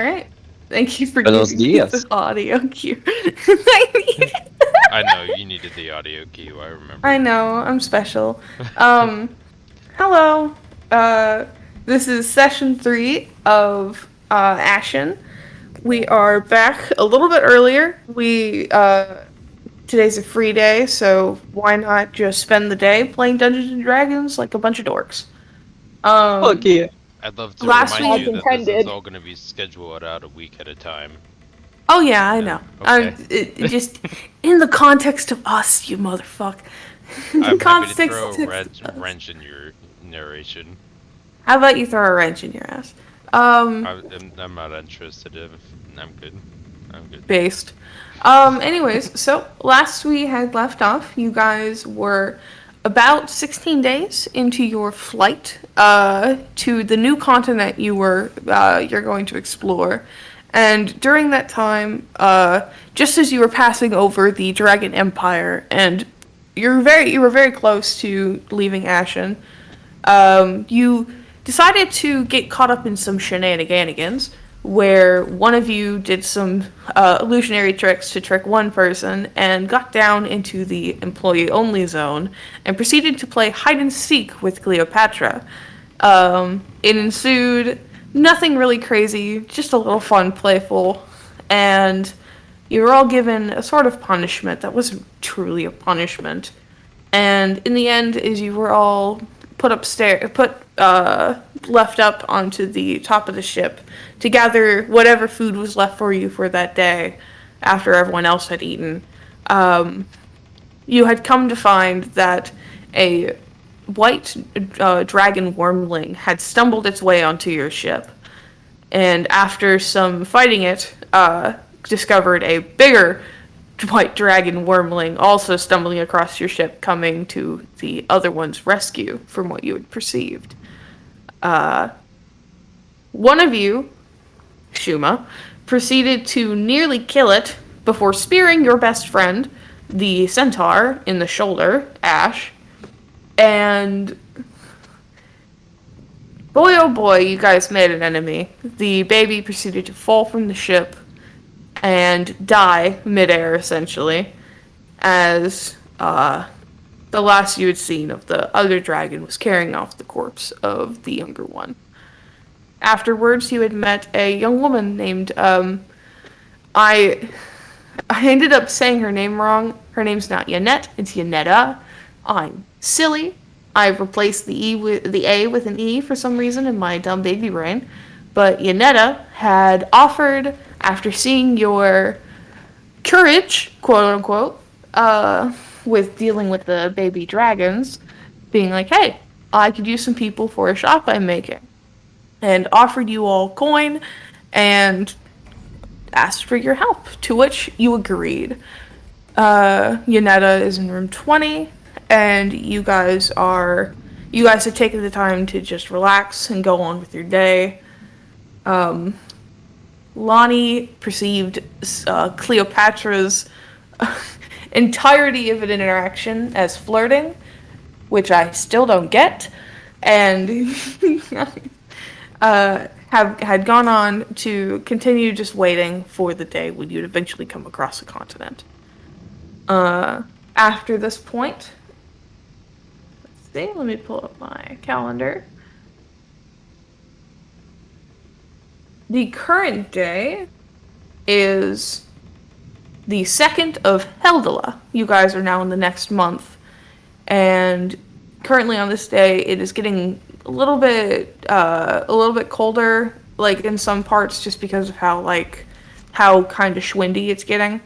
Alright. Thank you for Buenos giving me dias. the audio cue. I need it. I know you needed the audio cue. I I remember. know, I'm special. Um, hello. Uh, this is session 3 of Ashen. We are back a little bit earlier. Today's a free day, so why not just spend the day playing Dungeons and Dragons like a bunch of dorks? Fuck Um, yeah. I'd love to last remind week. you that this is all going to be scheduled out a week at a time. Oh yeah, I know. Okay. It just in the context of us, you motherfucker. In the I'm happy to throw context a of us. wrench in your narration. How about you throw a wrench in your ass? I'm not interested if I'm good. I'm good. Based. Anyways, so last we had left off, you guys were about 16 days into your flight to the new continent you're going to explore. And during that time, just as you were passing over the Dragon Empire, and you were very close to leaving Ashen, you decided to get caught up in some shenanigans where one of you did some illusionary tricks to trick one person and got down into the employee only zone and proceeded to play hide and seek with Cleopatra. It ensued nothing really crazy, just a little fun, playful, and you were all given a sort of punishment that wasn't truly a punishment. And in the end, as you were all left up onto the top of the ship to gather whatever food was left for you for that day after everyone else had eaten, you had come to find that a white dragon wormling had stumbled its way onto your ship, and after some fighting it, discovered a bigger white dragon wormling also stumbling across your ship, coming to the other one's rescue from what you had perceived. One of you, Shuma, proceeded to nearly kill it before spearing your best friend, the centaur, in the shoulder, Ash. And boy oh boy, you guys made an enemy. The baby proceeded to fall from the ship and die midair, essentially, as the last you had seen of the other dragon was carrying off the corpse of the younger one. Afterwards, you had met a young woman named I ended up saying her name wrong. Her name's not Yannette, it's Yannetta. I'm silly. I've replaced the A with an E for some reason in my dumb baby brain. But Yannetta had offered, after seeing your courage, quote unquote, with dealing with the baby dragons, being like, hey, I could use some people for a shop I'm making. And offered you all coin and asked for your help, to which you agreed. Yannetta is in room 20, and you guys have taken the time to just relax and go on with your day. Lonnie perceived Cleopatra's entirety of an interaction as flirting, which I still don't get, and had gone on to continue just waiting for the day when you'd eventually come across a continent. After this point, let's see, let me pull up my calendar. The current day is the 2nd of Heldala. You guys are now in the next month, and currently on this day, it is getting a little bit colder, like in some parts, just because of how kind of schwindy it's getting.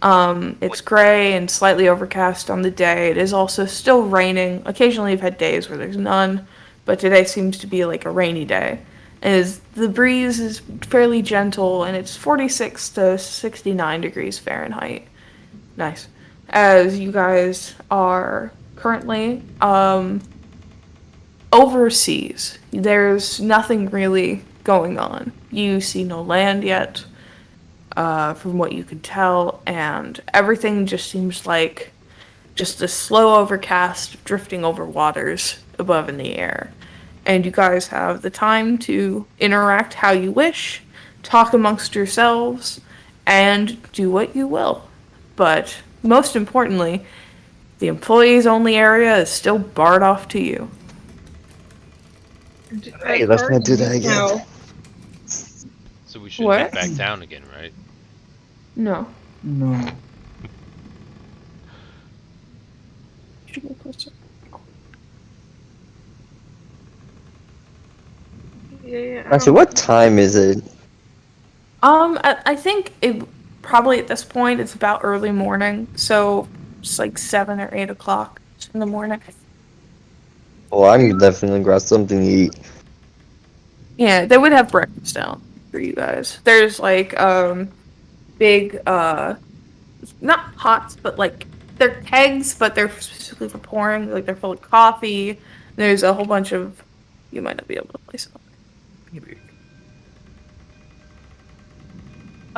It's gray and slightly overcast on the day. It is also still raining. Occasionally, I've had days where there's none, but today seems to be like a rainy day. As the breeze is fairly gentle, and it's 46 to 69 degrees Fahrenheit. Nice. As you guys are currently overseas, there's nothing really going on. You see no land yet, from what you can tell, and everything just seems like just a slow overcast drifting over waters above in the air. And you guys have the time to interact how you wish, talk amongst yourselves, and do what you will. But most importantly, the employees only area is still barred off to you. Hey, let's not do that again. No. So we should What? head back down again, right? No. No. Yeah. Actually, what time is it? I think it probably at this point it's about early morning, so it's like 7 or 8 o'clock in the morning. Oh, I'm definitely gonna grab something to eat. Yeah, they would have breakfast down for you guys. There's like big not pots, but like they're kegs, but they're specifically for pouring. Like they're full of coffee. There's a whole bunch of. You might not be able to place it. Maybe.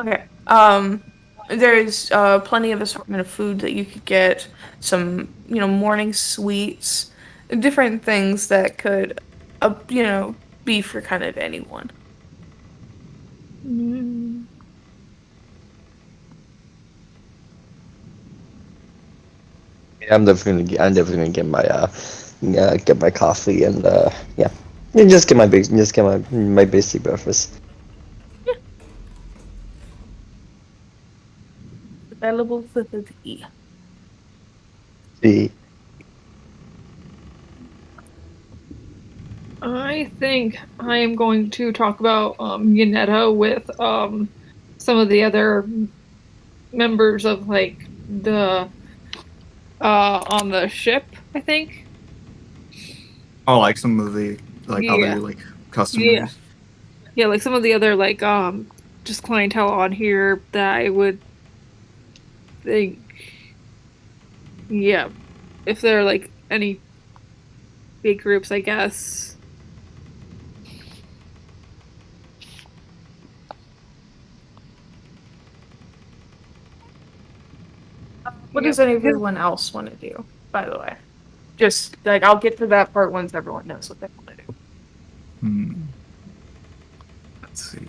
Okay. There's plenty of assortment of food that you could get. Some, morning sweets, different things that could, be for kind of anyone. Mm. I'm definitely gonna get my get my coffee and yeah. And just get my basic breakfast. Available for the tea. See, I think I am going to talk about Yanetta with some of the other members of like the on the ship, I think. Oh, like some of the Yeah. other like customers. Yeah, like some of the other like just clientele on here that I would think, yeah, if there are like any big groups, I guess. What Yeah. does everyone else want to do, by the way? Just, like, I'll get to that part once everyone knows what they want to do. Let's see.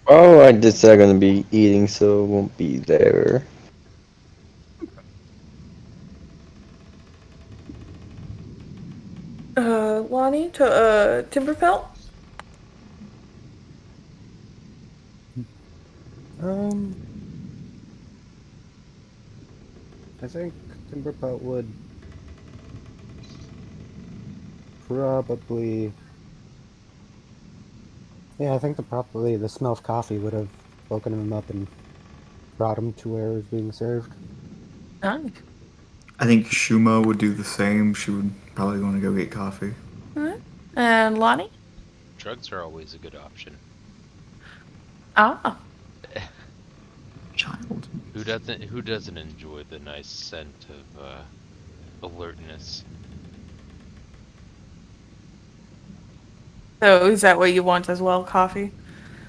oh, I just said I'm gonna be eating, so it won't be there. Lonnie, to, Timberpelt? I think Timberpelt would probably. Yeah, I think probably the smell of coffee would have woken him up and brought him to where it was being served. Nice. I think Shuma would do the same. She would probably want to go get coffee. Alright. And Lonnie? Drugs are always a good option. Ah. Child. Who doesn't enjoy the nice scent of alertness? So is that what you want as well, coffee?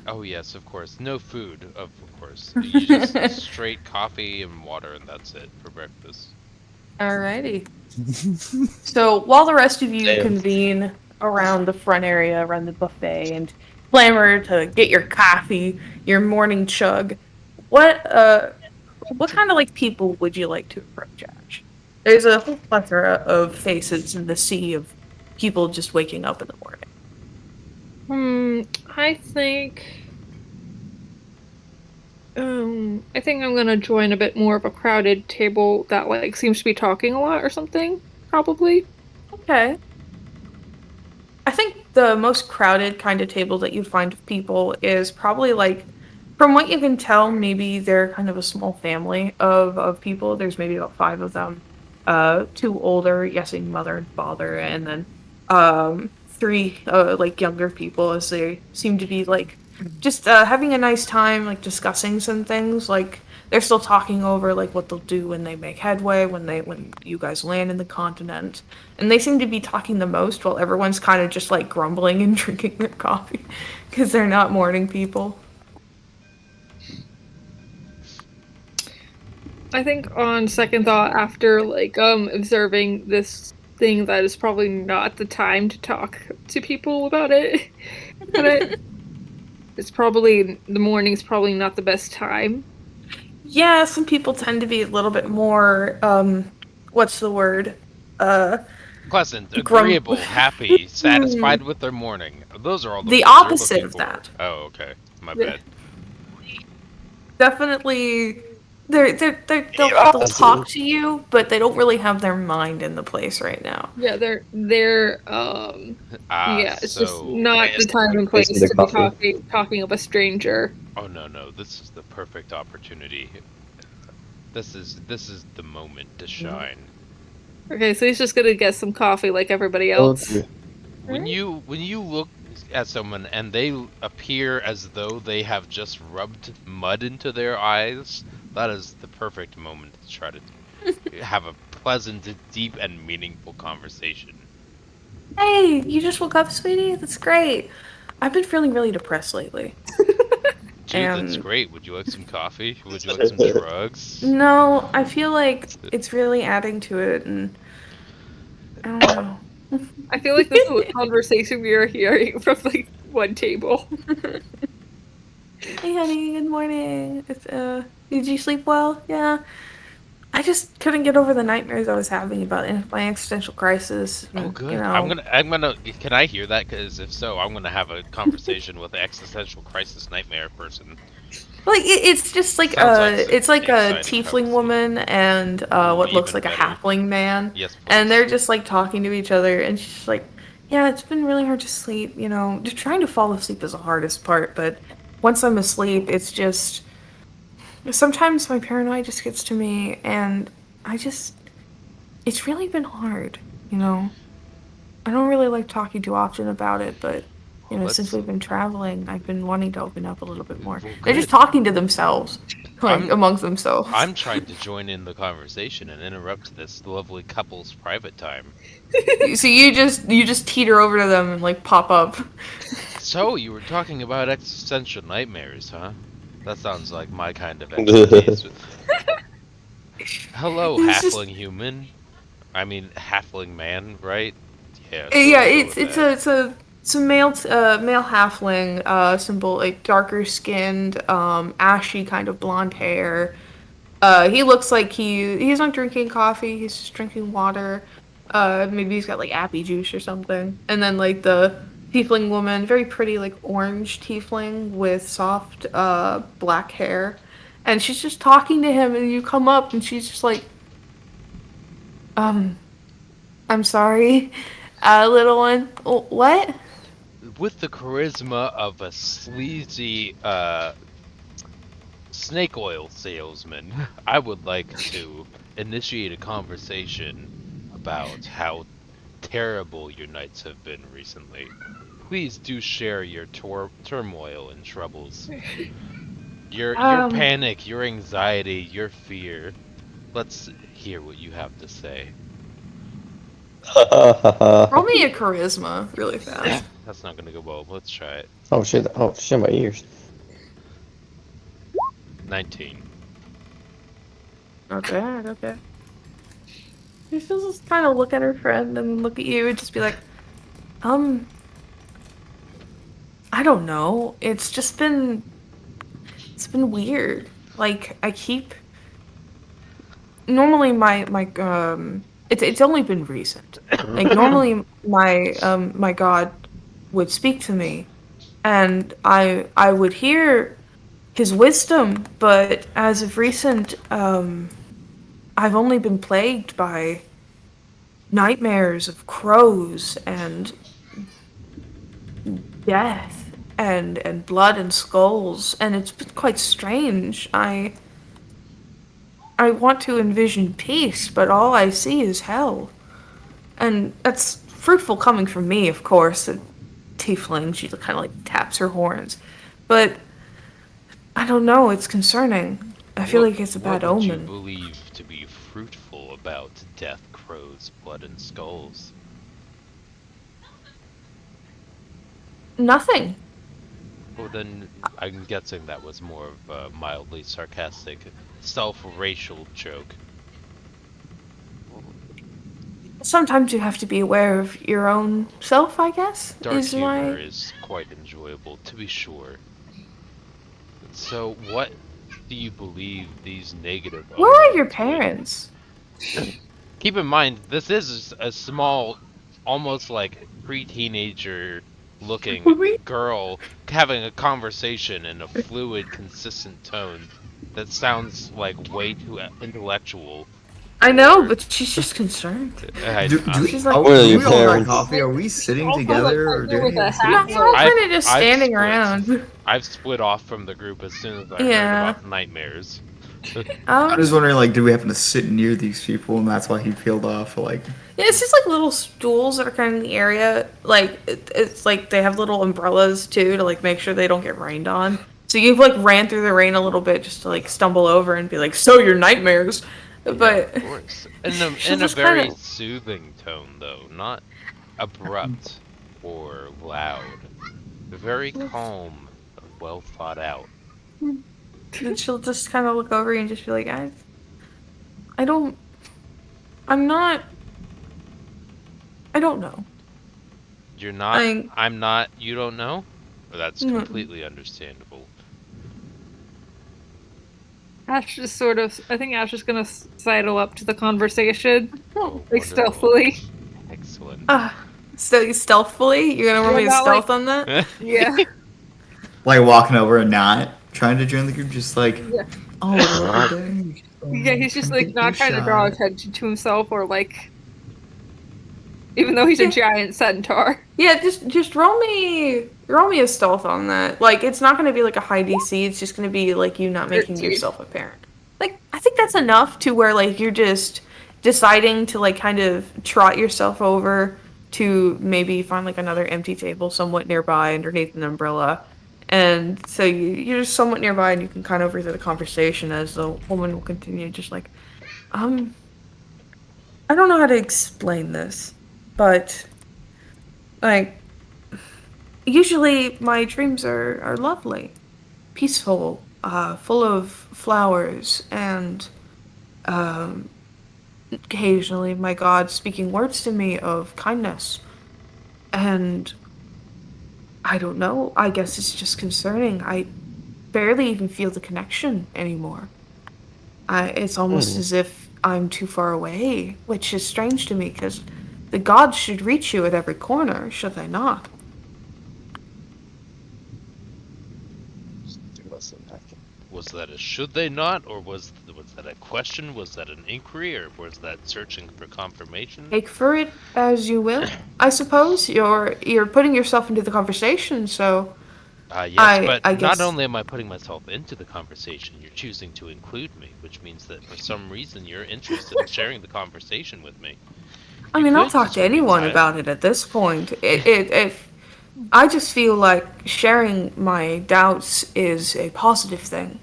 Oh yes, of course. No food, of course. You just straight coffee and water, and that's it for breakfast. Alrighty. So while the rest of you Damn. convene around the front area, around the buffet, and clamor to get your coffee, your morning chug, what kind of like people would you like to approach, Ash? There's a whole plethora of faces in the sea of people just waking up in the morning. I think I'm gonna join a bit more of a crowded table that like seems to be talking a lot or something, probably. Okay. I think the most crowded kind of table that you'd find of people is probably like, from what you can tell, maybe they're kind of a small family of people. There's maybe about 5 of them. 2 older, guessing mother and father, and then 3 like younger people, as they seem to be like just having a nice time, like discussing some things. Like they're still talking over like what they'll do when they make headway, when you guys land in the continent, and they seem to be talking the most while everyone's kind of just like grumbling and drinking their coffee because they're not morning people. I think on second thought, after like observing this thing, that is probably not the time to talk to people about it. But it's probably the morning's probably not the best time. Yeah, some people tend to be a little bit more, what's the word? Pleasant, Grum- agreeable, happy, satisfied with their morning. Those are all the The words you're opposite looking of for. that. Oh, okay. My Yeah. bad. Definitely, they'll talk to you, but they don't really have their mind in the place right now. Yeah, they're yeah, it's just So not the time and place Basically the to be coffee. talking of a stranger. oh no, this is the perfect opportunity. This is the moment to shine. Okay, so he's just gonna get some coffee like everybody Oh, else. dear. When you look at someone and they appear as though they have just rubbed mud into their eyes, that is the perfect moment to try to have a pleasant, deep, and meaningful conversation. Hey, you just woke up, sweetie? That's great. I've been feeling really depressed lately. Dude, that's And great. Would you like some coffee? Would you like some drugs? no, I feel like it's really adding to it, and I don't know. I feel like this is a conversation we are hearing from like one table. Hey, honey, good morning. Did you sleep well? Yeah. I just couldn't get over the nightmares I was having about my existential crisis. Oh, And, good. I'm gonna. Can I hear that? Because if so, I'm gonna have a conversation with the existential crisis nightmare person. like it's just like Sounds like it's like an a exciting tiefling woman and Ooh, what looks even like a better. halfling man, Yes, and please. they're just like talking to each other, and she's like, "Yeah, it's been really hard to sleep. You know, just trying to fall asleep is the hardest part, but once I'm asleep, it's just sometimes my paranoia just gets to me, and I just it's really been hard. You know, I don't really like talking too often about it, but." You Well, know, since let's. we've been traveling, I've been wanting to open up a little bit more. Well, They're just good. talking to themselves, like I'm. amongst themselves. I'm trying to join in the conversation and interrupt this lovely couple's private time. So you just teeter over to them and like pop up. So you were talking about existential nightmares, huh? That sounds like my kind of expertise. Hello, It's just halfling human. I mean, halfling man, right? Yeah, so yeah, we'll go it's with it's that. a it's a it's a male halfling symbol, like darker skinned, ashy kind of blonde hair. He looks like he's not drinking coffee. He's just drinking water. Maybe he's got like appy juice or something. And then like the tiefling woman, very pretty like orange tiefling with soft black hair, and she's just talking to him. And you come up, and she's just like, um, I'm sorry, little one. What? With the charisma of a sleazy snake oil salesman, I would like to initiate a conversation about how terrible your nights have been recently. Please do share your turmoil and troubles. Your Um, panic, your anxiety, your fear. Let's hear what you have to say. roll me a charisma really fast. That's not gonna go well. Let's try it. Oh shit! Oh shit! My ears. 19. Not bad. Okay. She's just kind of look at her friend and look at you and just be like, um, I don't know. It's been weird. Like I keep normally it's only been recent. Like normally my god would speak to me and I would hear his wisdom, but as of recent I've only been plagued by nightmares of crows and death and blood and skulls, and it's been quite strange. I want to envision peace, but all I see is hell. And that's fruitful coming from me, of course. A tiefling, she kind of like taps her horns. But I don't know, it's concerning. I feel like it's a bad what would you omen. believe to be fruitful about death, crows, blood, and skulls? Nothing. Well, then I'm guessing that was more of a mildly sarcastic, self-racial joke. Sometimes you have to be aware of your own self, I guess. Dark is humor why. is quite enjoyable, to be sure. So, what do you believe these negative Where are omens your would- parents? Keep in mind, this is a small, almost like pre-teenager looking girl having a conversation in a fluid, consistent tone that sounds like way too intellectual. I know, or- but she's just concerned. Do She's like- Where are we your all got parents? coffee? Are we sitting Also, together like, or right there doing with a anything? hat, No, we're all I've- kind of just I've standing split. around. I've split off from the group as soon as I Yeah. heard about nightmares. I was wondering, like, do we happen to sit near these people, and that's why he peeled off? Like, Yeah, it's just like little stools that are kind of in the area. Like it's like they have little umbrellas too to like make sure they don't get rained on. So you've like ran through the rain a little bit just to like stumble over and be like, "So your nightmares," but Of course. In she'll a just very kinda- soothing tone, though, not abrupt or loud. Very calm, well thought out. then she'll just kind of look over you and just be like, I'm not. I don't know. You're not. I- I'm not. You don't know. Well, that's Mm. completely understandable. Ash just sort of. I think Ash is gonna sidle up to the conversation, Oh, like wonderful. stealthily. Excellent. So stealthfully, you're gonna roll me a not stealth like- on that? Yeah. like walking over and not trying to join the group, just like, Yeah. oh, another day. Yeah, he's just Come like get not your trying to draw shot. attention to himself or like. Even though he's a giant centaur. Yeah, just roll me a stealth on that. Like it's not gonna be like a high DC. It's just gonna be like you not making 13. yourself apparent. Like I think that's enough to where like you're just deciding to like kind of trot yourself over to maybe find like another empty table somewhat nearby underneath an umbrella. And so you're just somewhat nearby and you can kind of overhear the conversation as the woman will continue just like, I don't know how to explain this, but like usually my dreams are lovely, peaceful, full of flowers, and occasionally my God speaking words to me of kindness. And I don't know, I guess it's just concerning. I barely even feel the connection anymore. It's almost as if I'm too far away, which is strange to me because the gods should reach you at every corner, should they not? Was that a should they not, or was that a question? Was that an inquiry, or was that searching for confirmation? Take for it as you will. I suppose you're putting yourself into the conversation, so Yes, but I not guess- only am I putting myself into the conversation, you're choosing to include me, which means that for some reason you're interested in sharing the conversation with me. I You mean, I'll could talk just to remain anyone silent. about it at this point. I just feel like sharing my doubts is a positive thing.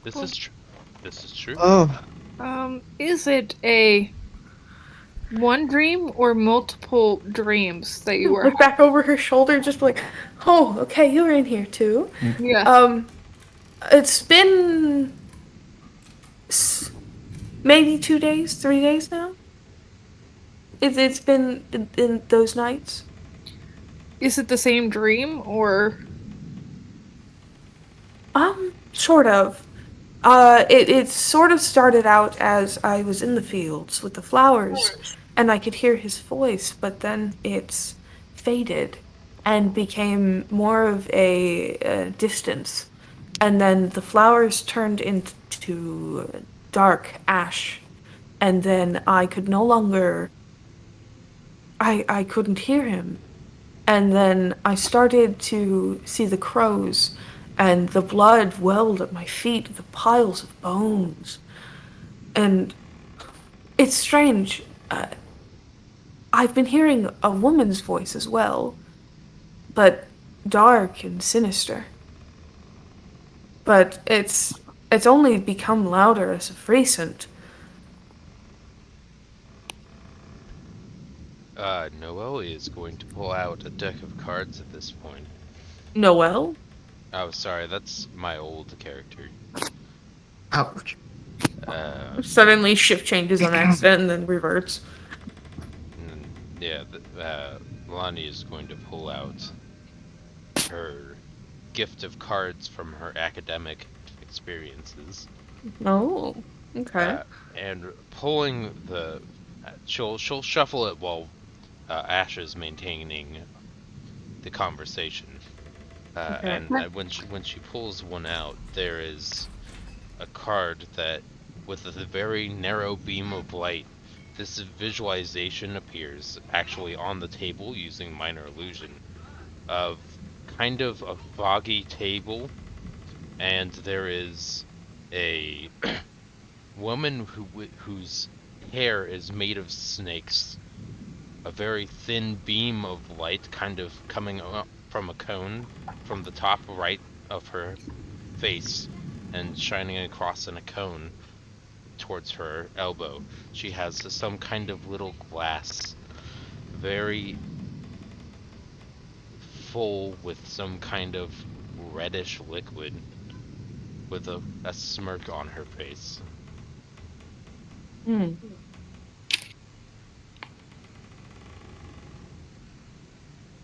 This is true. This is true. Oh, Is it a one dream or multiple dreams that you were Look back over her shoulder, just be like, oh, okay, you're in here too. Yeah. It's been maybe 2 days, 3 days now. It's been in those nights. Is it the same dream or Sort of. It sort of started out as I was in the fields with the flowers, and I could hear his voice, but then it's faded and became more of a distance. And then the flowers turned into dark ash, and then I could no longer. I couldn't hear him. And then I started to see the crows, and the blood welled at my feet, the piles of bones. And it's strange. I've been hearing a woman's voice as well, but dark and sinister. But it's only become louder as of recent. Noelle is going to pull out a deck of cards at this point. Noelle? Oh, sorry, that's my old character. Ouch. Suddenly shift changes on accident and then reverts. Yeah, Lonnie is going to pull out her gift of cards from her academic experiences. Oh, okay. And pulling she'll shuffle it while Ash is maintaining the conversation. Okay. And when she pulls one out, there is a card that, with a very narrow beam of light, this visualization appears actually on the table using minor illusion of kind of a foggy table, and there is a woman whose hair is made of snakes. A very thin beam of light kind of coming up from a cone from the top right of her face and shining across in a cone towards her elbow. She has some kind of little glass, very full with some kind of reddish liquid, with a smirk on her face. Hmm.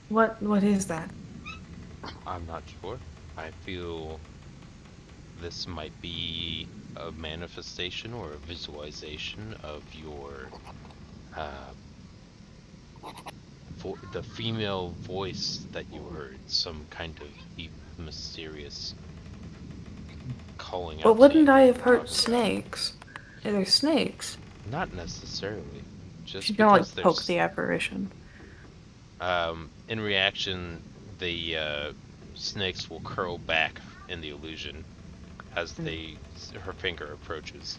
What is that? I'm not sure. I feel this might be a manifestation or a visualization of your the female voice that you heard, some kind of deep, mysterious calling out. But wouldn't to you I have heard about snakes? Are there snakes? Not necessarily. Just You can like because poke there's the apparition. in reaction, the snakes will curl back in the illusion as her finger approaches.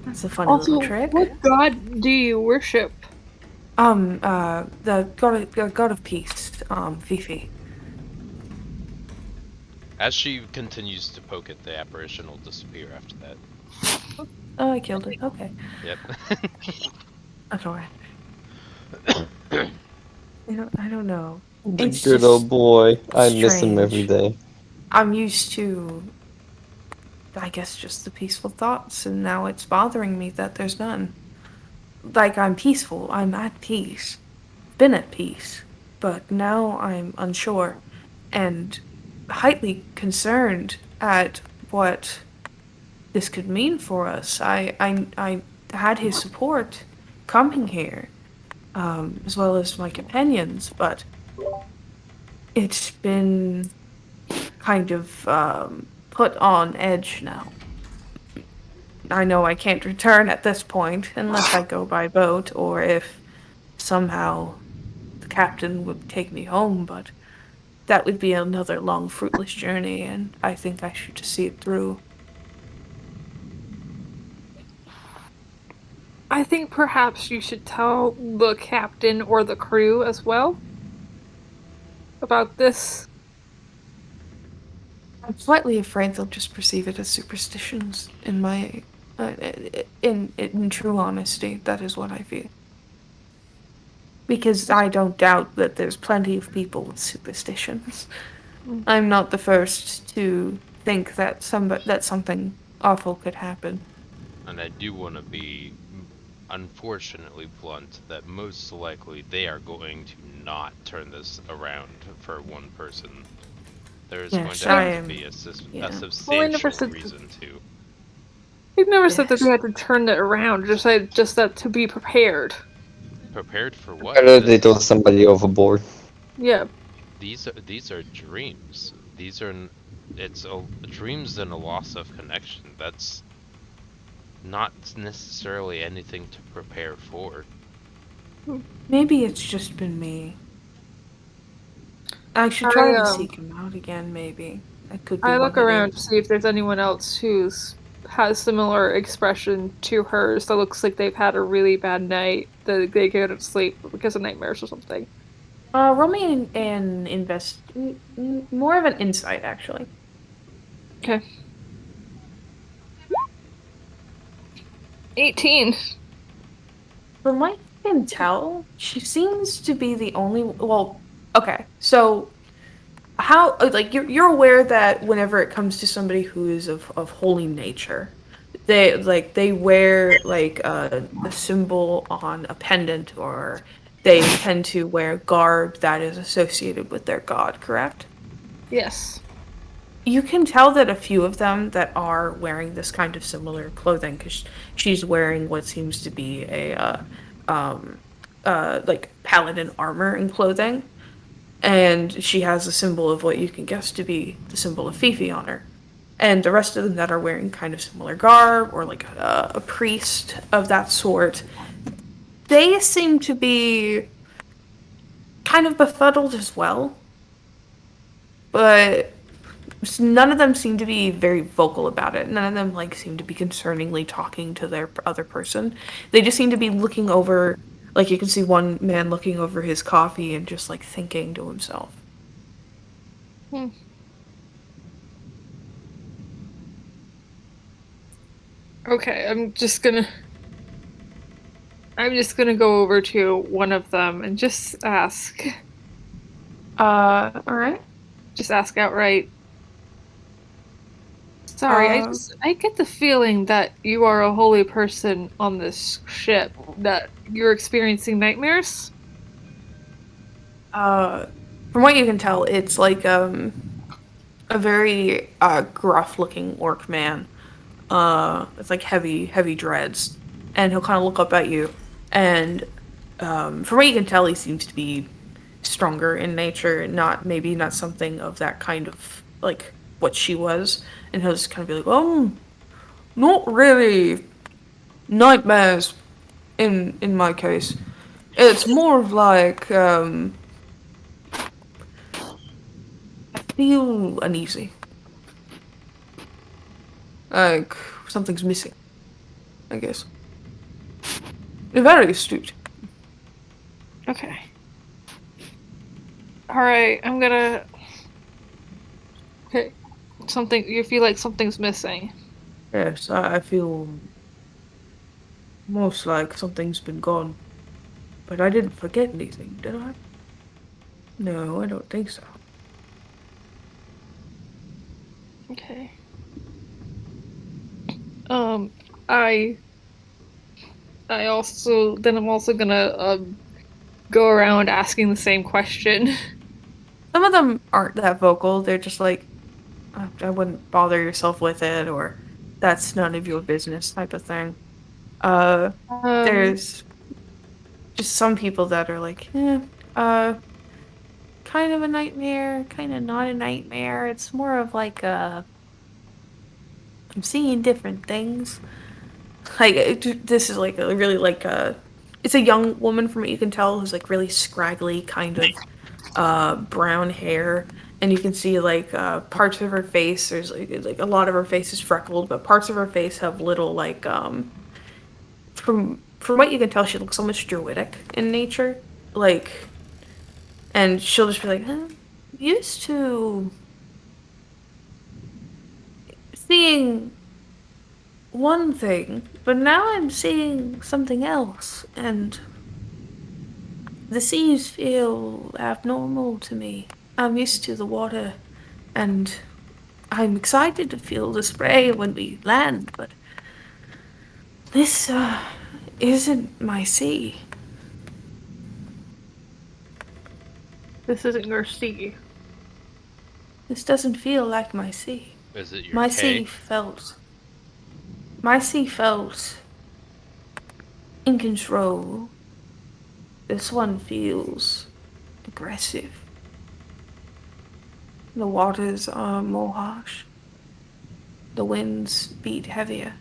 That's a funny Also, little trick. what god do you worship? The god of peace, Fifi. As she continues to poke it, the apparition will disappear after that. Oh, I killed it. Okay. Yep. That's alright. I don't know. The It's good just old boy. I miss him every strange. day. I'm used to, I guess, just the peaceful thoughts, and now it's bothering me that there's none. Like, I'm peaceful. I'm at peace. Been at peace. But now I'm unsure and highly concerned at what this could mean for us. I had his support coming here, as well as my companions, but it's been kind of put on edge now. I know I can't return at this point unless I go by boat or if somehow the captain would take me home, but that would be another long, fruitless journey, and I think I should just see it through. I think perhaps you should tell the captain or the crew as well about this. I'm slightly afraid they'll just perceive it as superstitions. In true honesty, that is what I feel. Because I don't doubt that there's plenty of people with superstitions. I'm not the first to think that something awful could happen. And I do want to be, unfortunately, blunt, that most likely they are going to not turn this around for one person. There's Yes, going to have to be yeah. a Well, I substantial never said reason to. We've never said that Yes. they had to turn it around, just that to be prepared. Prepared for what? I know they throw somebody overboard. Yeah. These are dreams. It's dreams and a loss of connection. That's not necessarily anything to prepare for. Maybe it's just been me. I should try to I seek him out again, maybe. That could be I what look it around to is. see if there's anyone else who's has similar expression to hers that looks like they've had a really bad night, that they go to sleep because of nightmares or something. Roll me more of an insight, actually. Okay. 18. From what I can tell, she seems to be the only. Well, okay. So how like you're aware that whenever it comes to somebody who is of holy nature, they wear like a symbol on a pendant, or they tend to wear garb that is associated with their god, correct? Yes. You can tell that a few of them that are wearing this kind of similar clothing, because she's wearing what seems to be a like paladin armor and clothing, and she has a symbol of what you can guess to be the symbol of Fifi on her. And the rest of them that are wearing kind of similar garb, or like a priest of that sort, they seem to be kind of befuddled as well. But none of them seem to be very vocal about it. None of them like seem to be concerningly talking to their other person. They just seem to be looking over, like you can see one man looking over his coffee and just like thinking to himself. Hmm. Okay, I'm just gonna go over to one of them and just ask. All right. Just ask outright. Sorry, I get the feeling that you are a holy person on this ship, that you're experiencing nightmares. From what you can tell, it's like a very gruff-looking orc man. It's like heavy dreads, and he'll kind of look up at you, and from what you can tell, he seems to be stronger in nature, and not something of that kind of like what she was. And he'll just kind of be like, not really nightmares in my case. It's more of like I feel uneasy. Like something's missing, I guess. Very astute. Okay. Alright, I'm gonna... Okay. You feel like something's missing. Yes, I feel most like something's been gone. But I didn't forget anything, did I? No, I don't think so. Okay. I I'm also gonna go around asking the same question. Some of them aren't that vocal. They're just like, I wouldn't bother yourself with it, or that's none of your business type of thing. There's just some people that are like, kind of a nightmare, kind of not a nightmare. It's more of like I'm seeing different things. Like this is like a really like it's a young woman from what you can tell who's like really scraggly, kind of brown hair, and you can see like parts of her face. There's like a lot of her face is freckled, but parts of her face have little like from what you can tell, she looks almost druidic in nature, like, and she'll just be like, used to seeing one thing, but now I'm seeing something else, and the seas feel abnormal to me. I'm used to the water, and I'm excited to feel the spray when we land, but this, isn't my sea. This isn't your sea. This doesn't feel like my sea. Is it your My K? sea felt... My sea felt... in control. This one feels... aggressive. The waters are more harsh. The winds beat heavier.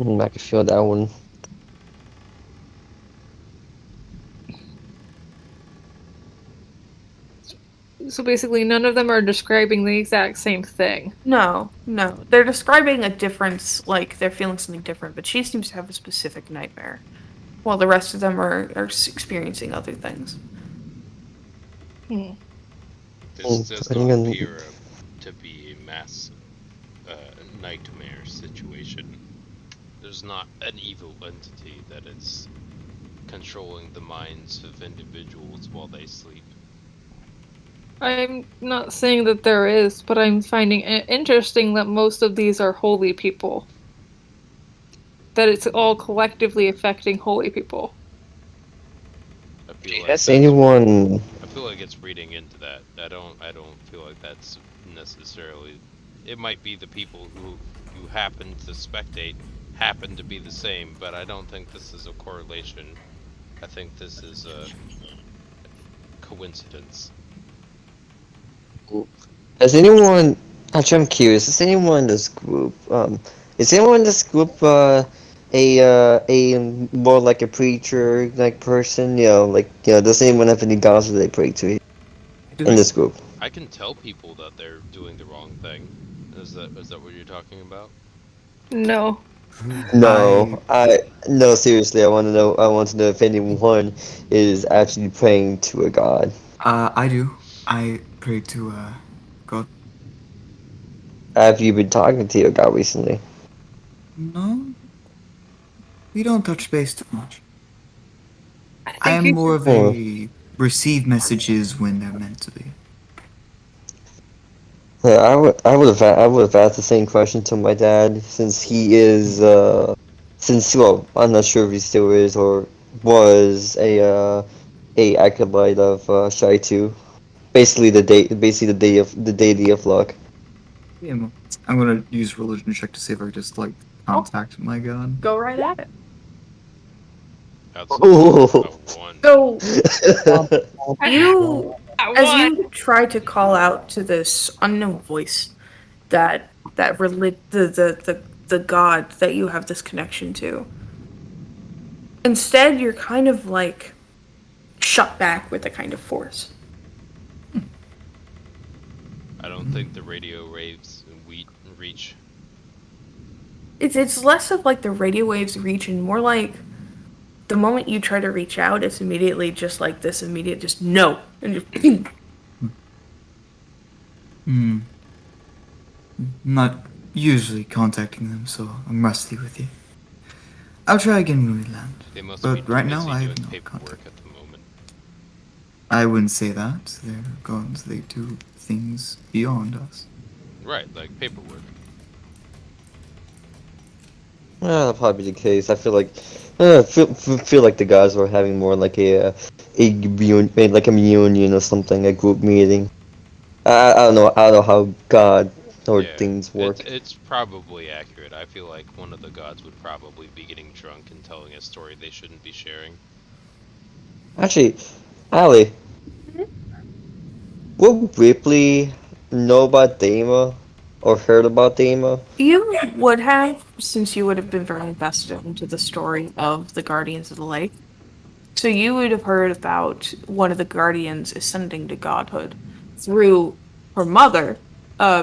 I can feel that one. So basically, none of them are describing the exact same thing. No. They're describing a difference, like they're feeling something different, but she seems to have a specific nightmare, while the rest of them are experiencing other things. This does not appear to be a mass nightmare situation. There's not an evil entity that is controlling the minds of individuals while they sleep. I'm not saying that there is, but I'm finding it interesting that most of these are holy people. That it's all collectively affecting holy people. I feel like Has that's anyone? I feel like it's reading into that. I don't feel like that's necessarily. It might be the people who you happen to spectate happen to be the same, but I don't think this is a correlation. I think this is a coincidence. Has anyone? Actually, I'm curious. Is anyone in this group? Is anyone in this group a more like a preacher like person? Does anyone have any gods that they pray to in this group? I can tell people that they're doing the wrong thing. Is that what you're talking about? No. No, no. Seriously, I want to know. I want to know if anyone is actually praying to a god. I do. I pray to God. Have you been talking to your god recently? No, we don't touch base too much. I think am you more should- of a receive messages when they're meant to be. Yeah, I would have asked the same question to my dad since he is I'm not sure if he still is or was a acolyte of Shaitu, basically the deity of luck. Yeah, I'm gonna use religion check to see if I just like contact my god. Go right at it. That's Ooh. a 1. So I you, I as want- you try to call out to this unknown voice, the god that you have this connection to, instead you're kind of like shut back with a kind of force. I don't think the radio waves reach. It's less of like the radio waves reach and more like the moment you try to reach out, it's immediately just like this immediate just no and just Hmm. I'm not usually contacting them, so I'm rusty with you. I'll try again when we land. They must But be too right busy now, I doing have no paperwork contact. at the moment. I wouldn't say that. They're gods. They do things beyond us. Right, like paperwork. That'll probably be the case. I feel like feel like the guys were having more like a reunion or something, a group meeting. I don't know how God or Yeah, things work. It's probably accurate. I feel like one of the gods would probably be getting drunk and telling a story they shouldn't be sharing. Actually, Allie, would Ripley know about Dama or heard about Dama? you would have, since you would have been very invested into the story of the Guardians of the Lake. So you would have heard about one of the Guardians ascending to godhood through her mother,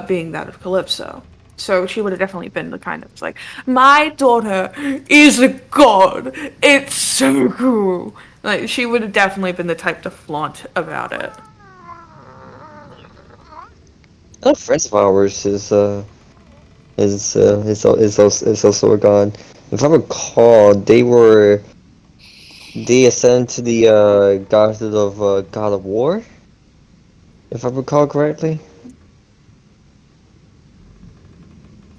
being that of Calypso. So she would have definitely been the kind of like, my daughter is a god. It's so cool. Like she would have definitely been the type to flaunt about it. A friend of ours is also a god. If I recall, they ascended to the godhood of God of War. If I recall correctly.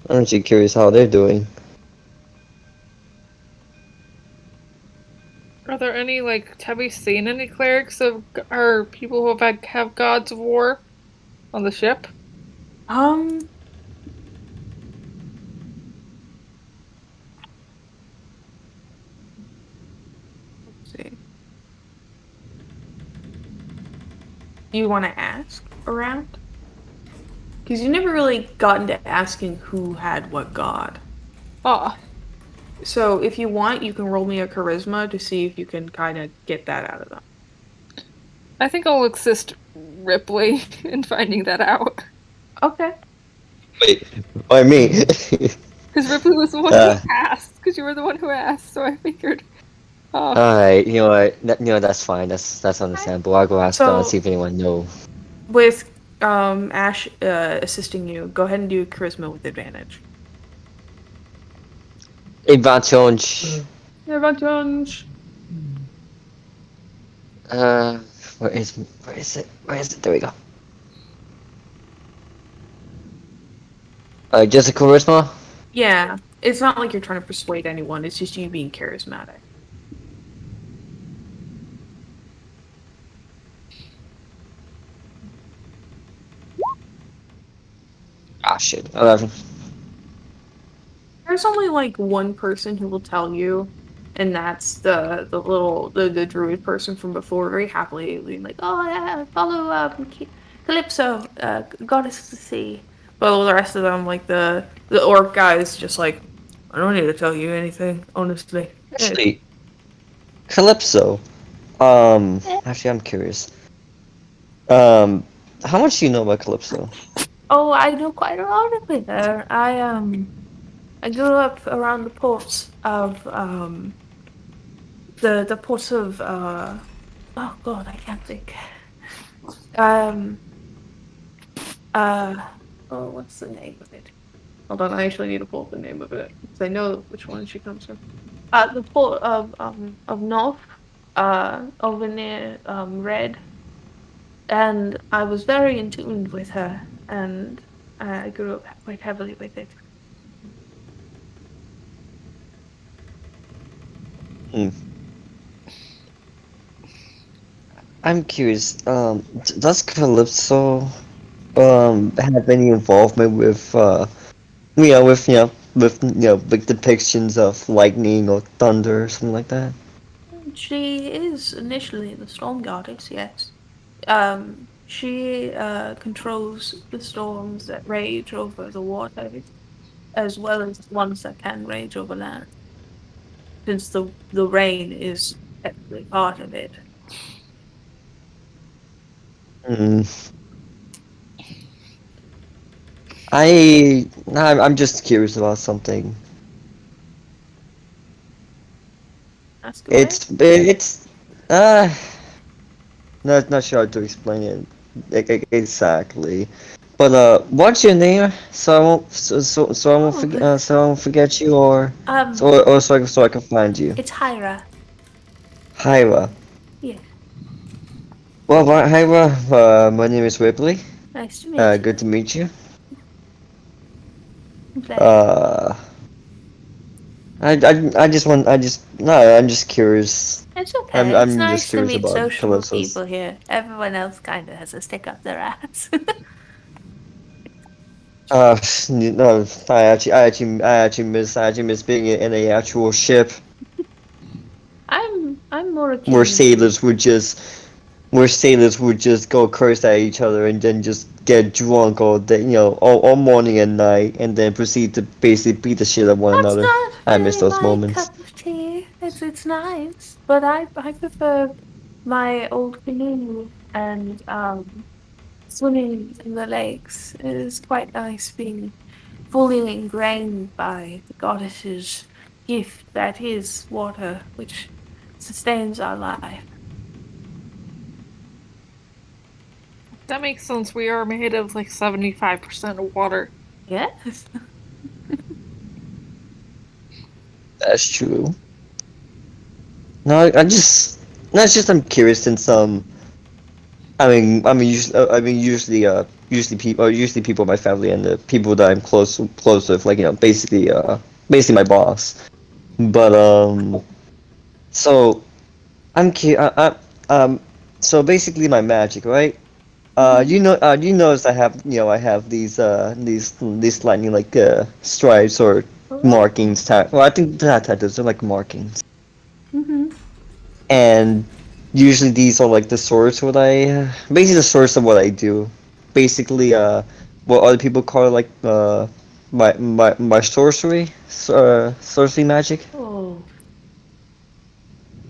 I'm actually curious how they're doing. Are there any have we seen any clerics or people who have gods of war on the ship? Let's see. You want to ask around? Because you never really got into asking who had what god. Ah, So if you want, you can roll me a charisma to see if you can kind of get that out of them. I think I'll assist Ripley in finding that out. Okay. Wait, why me? Because Ripley was the one who asked. Because you were the one who asked, so I figured. Alright, you know what? That's fine. That's understandable. I'll go ask So- see if anyone knows. With Ash assisting you, go ahead and do charisma with advantage. Advantage. Advantage. Uh, where is it? Where is it? There we go. Just a charisma? Yeah, it's not like you're trying to persuade anyone. It's just you being charismatic. Ah, shit. 11. There's only like one person who will tell you, and that's the druid person from before, very happily being like, "Oh yeah, follow Calypso, goddess of the sea." But all the rest of them, like the orc guy, is just like, "I don't need to tell you anything, honestly." Yeah. Actually, Calypso. Actually, I'm curious. How much do you know about Calypso? Oh, I know quite a lot of it there. I grew up around the ports of the ports of oh god, I can't think. Um oh, what's the name of it? Hold on, I actually need to pull up the name of it because I know which one she comes from. The port of North, over near Red, and I was very in tune with her, and I grew up quite heavily with it. Hmm. I'm curious. Does Calypso have any involvement with with depictions of lightning or thunder or something like that? She is initially the storm goddess, yes. She controls the storms that rage over the water, as well as the ones that can rage over land, since the rain is technically part of it. Hmm. I'm just curious about something. Ask away. It's uh not sure how to explain it exactly. But what's your name? So I won't forget Oh, so I won't forget you or um, so I can find you. it's Hyra. Hyra. Yeah, Well, Hyra. My name is Ripley. nice to meet Good you. to meet you. Pleasure. Uh, no, I'm just curious. It's okay. It's I'm just nice to curious meet about sociable Calypso's. people here. Everyone else kind of has a stick up their ass. No, I actually miss being in a actual ship I'm more where akin to. sailors would just go curse at each other and then just get drunk all day, all morning and night, and then proceed to basically beat the shit out of one That's another. not I miss really those my moments. cup of tea. It's nice, but I prefer my old canoe and swimming in the lakes. It is quite nice being fully ingrained by the goddess's gift that is water, which sustains our life. That makes sense. We are made of like 75% of water. Yes. That's true. No, I'm curious since usually people in my family and the people that I'm close with, like basically my boss. But so I'm cu- so basically my magic, right? You notice I have these lightning like stripes or markings. Well, I think that tattoos are like markings, Mm-hmm. and usually these are like the source basically the source of what I do. Basically, what other people call like my sorcery magic. Oh,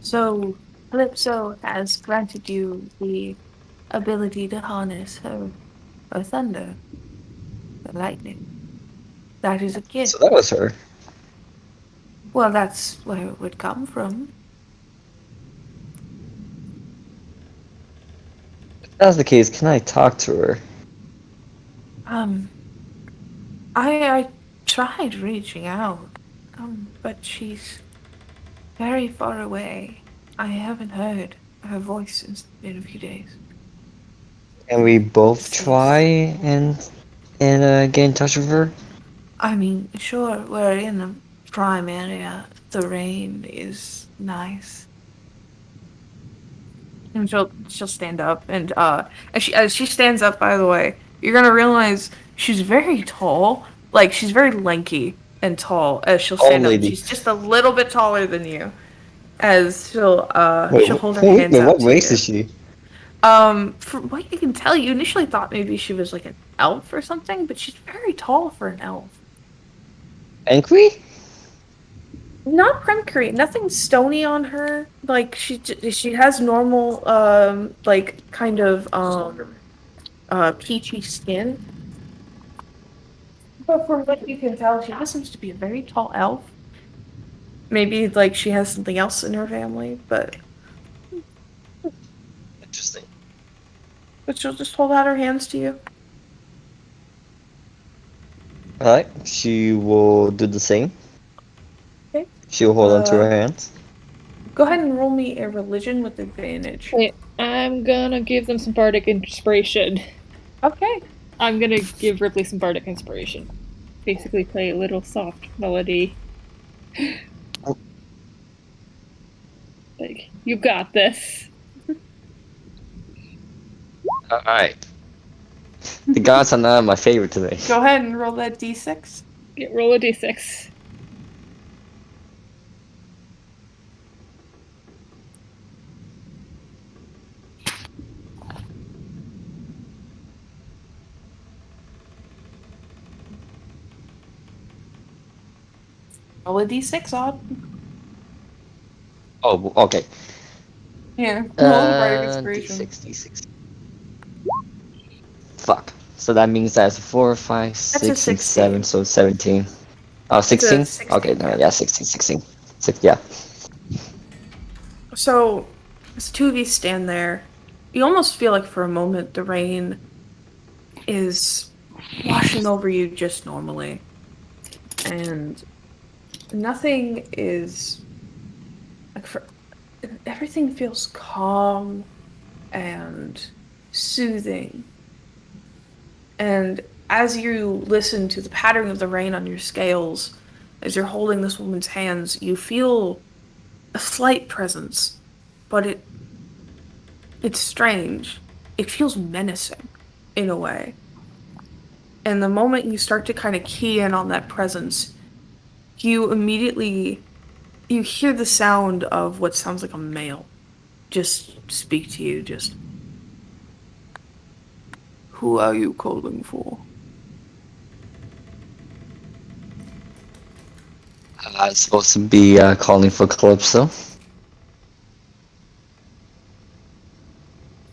so Calypso has granted you the ability to harness her thunder, the lightning. That is a So gift. that was her. Well, that's where it would come from. If that's the case, can I talk to her? Um, I tried reaching out, but she's very far away. I haven't heard her voice in a few days. Can we both Seems- try and get in touch with her? I mean, sure, we're in a prime area. The rain is nice. And she'll stand up, and as she stands up, by the way, you're gonna realize she's very tall. Like, she's very lanky and tall as she'll Tall stand up. lady. She's just a little bit taller than you. As Wait, she'll hold her hands wait, out what to race you. is she? From what you can tell, you initially thought maybe she was like an elf or something, but she's very tall for an elf. Angry? Not Kremkri, nothing stony on her. Like she has normal like kind of peachy skin. But from what you can tell, she just seems to be a very tall elf. Maybe like she has something else in her family, but Interesting. she'll just hold out her hands to you. Alright, she will do the same. Okay. She'll hold on to her hands. Go ahead and roll me a religion with advantage. Wait, I'm gonna give them some bardic inspiration. Okay. I'm gonna give Ripley some bardic inspiration. Basically, play a little soft melody. Like, you got this. Alright. The gods are not my favorite today. Go ahead and roll that d6. Get roll a d6. Roll a d6, Odd. Oh, okay. Yeah. Roll the bardic inspiration. D6, D6. Fuck. So that means that's 4, 5, 6, and 16. 7, so 17. Oh, 16? 16, Okay, no, yeah, 16, 16. 6, yeah. So, as two of you stand there, you almost feel like for a moment the rain is washing over you just normally. And nothing is like everything feels calm and soothing. And as you listen to the pattern of the rain on your scales, as you're holding this woman's hands, you feel a slight presence, but it's strange. It feels menacing in a way. And the moment you start to kind of key in on that presence, you hear the sound of what sounds like a male just speak to you, just, "Who are you calling for?" I'm supposed to be calling for Calypso.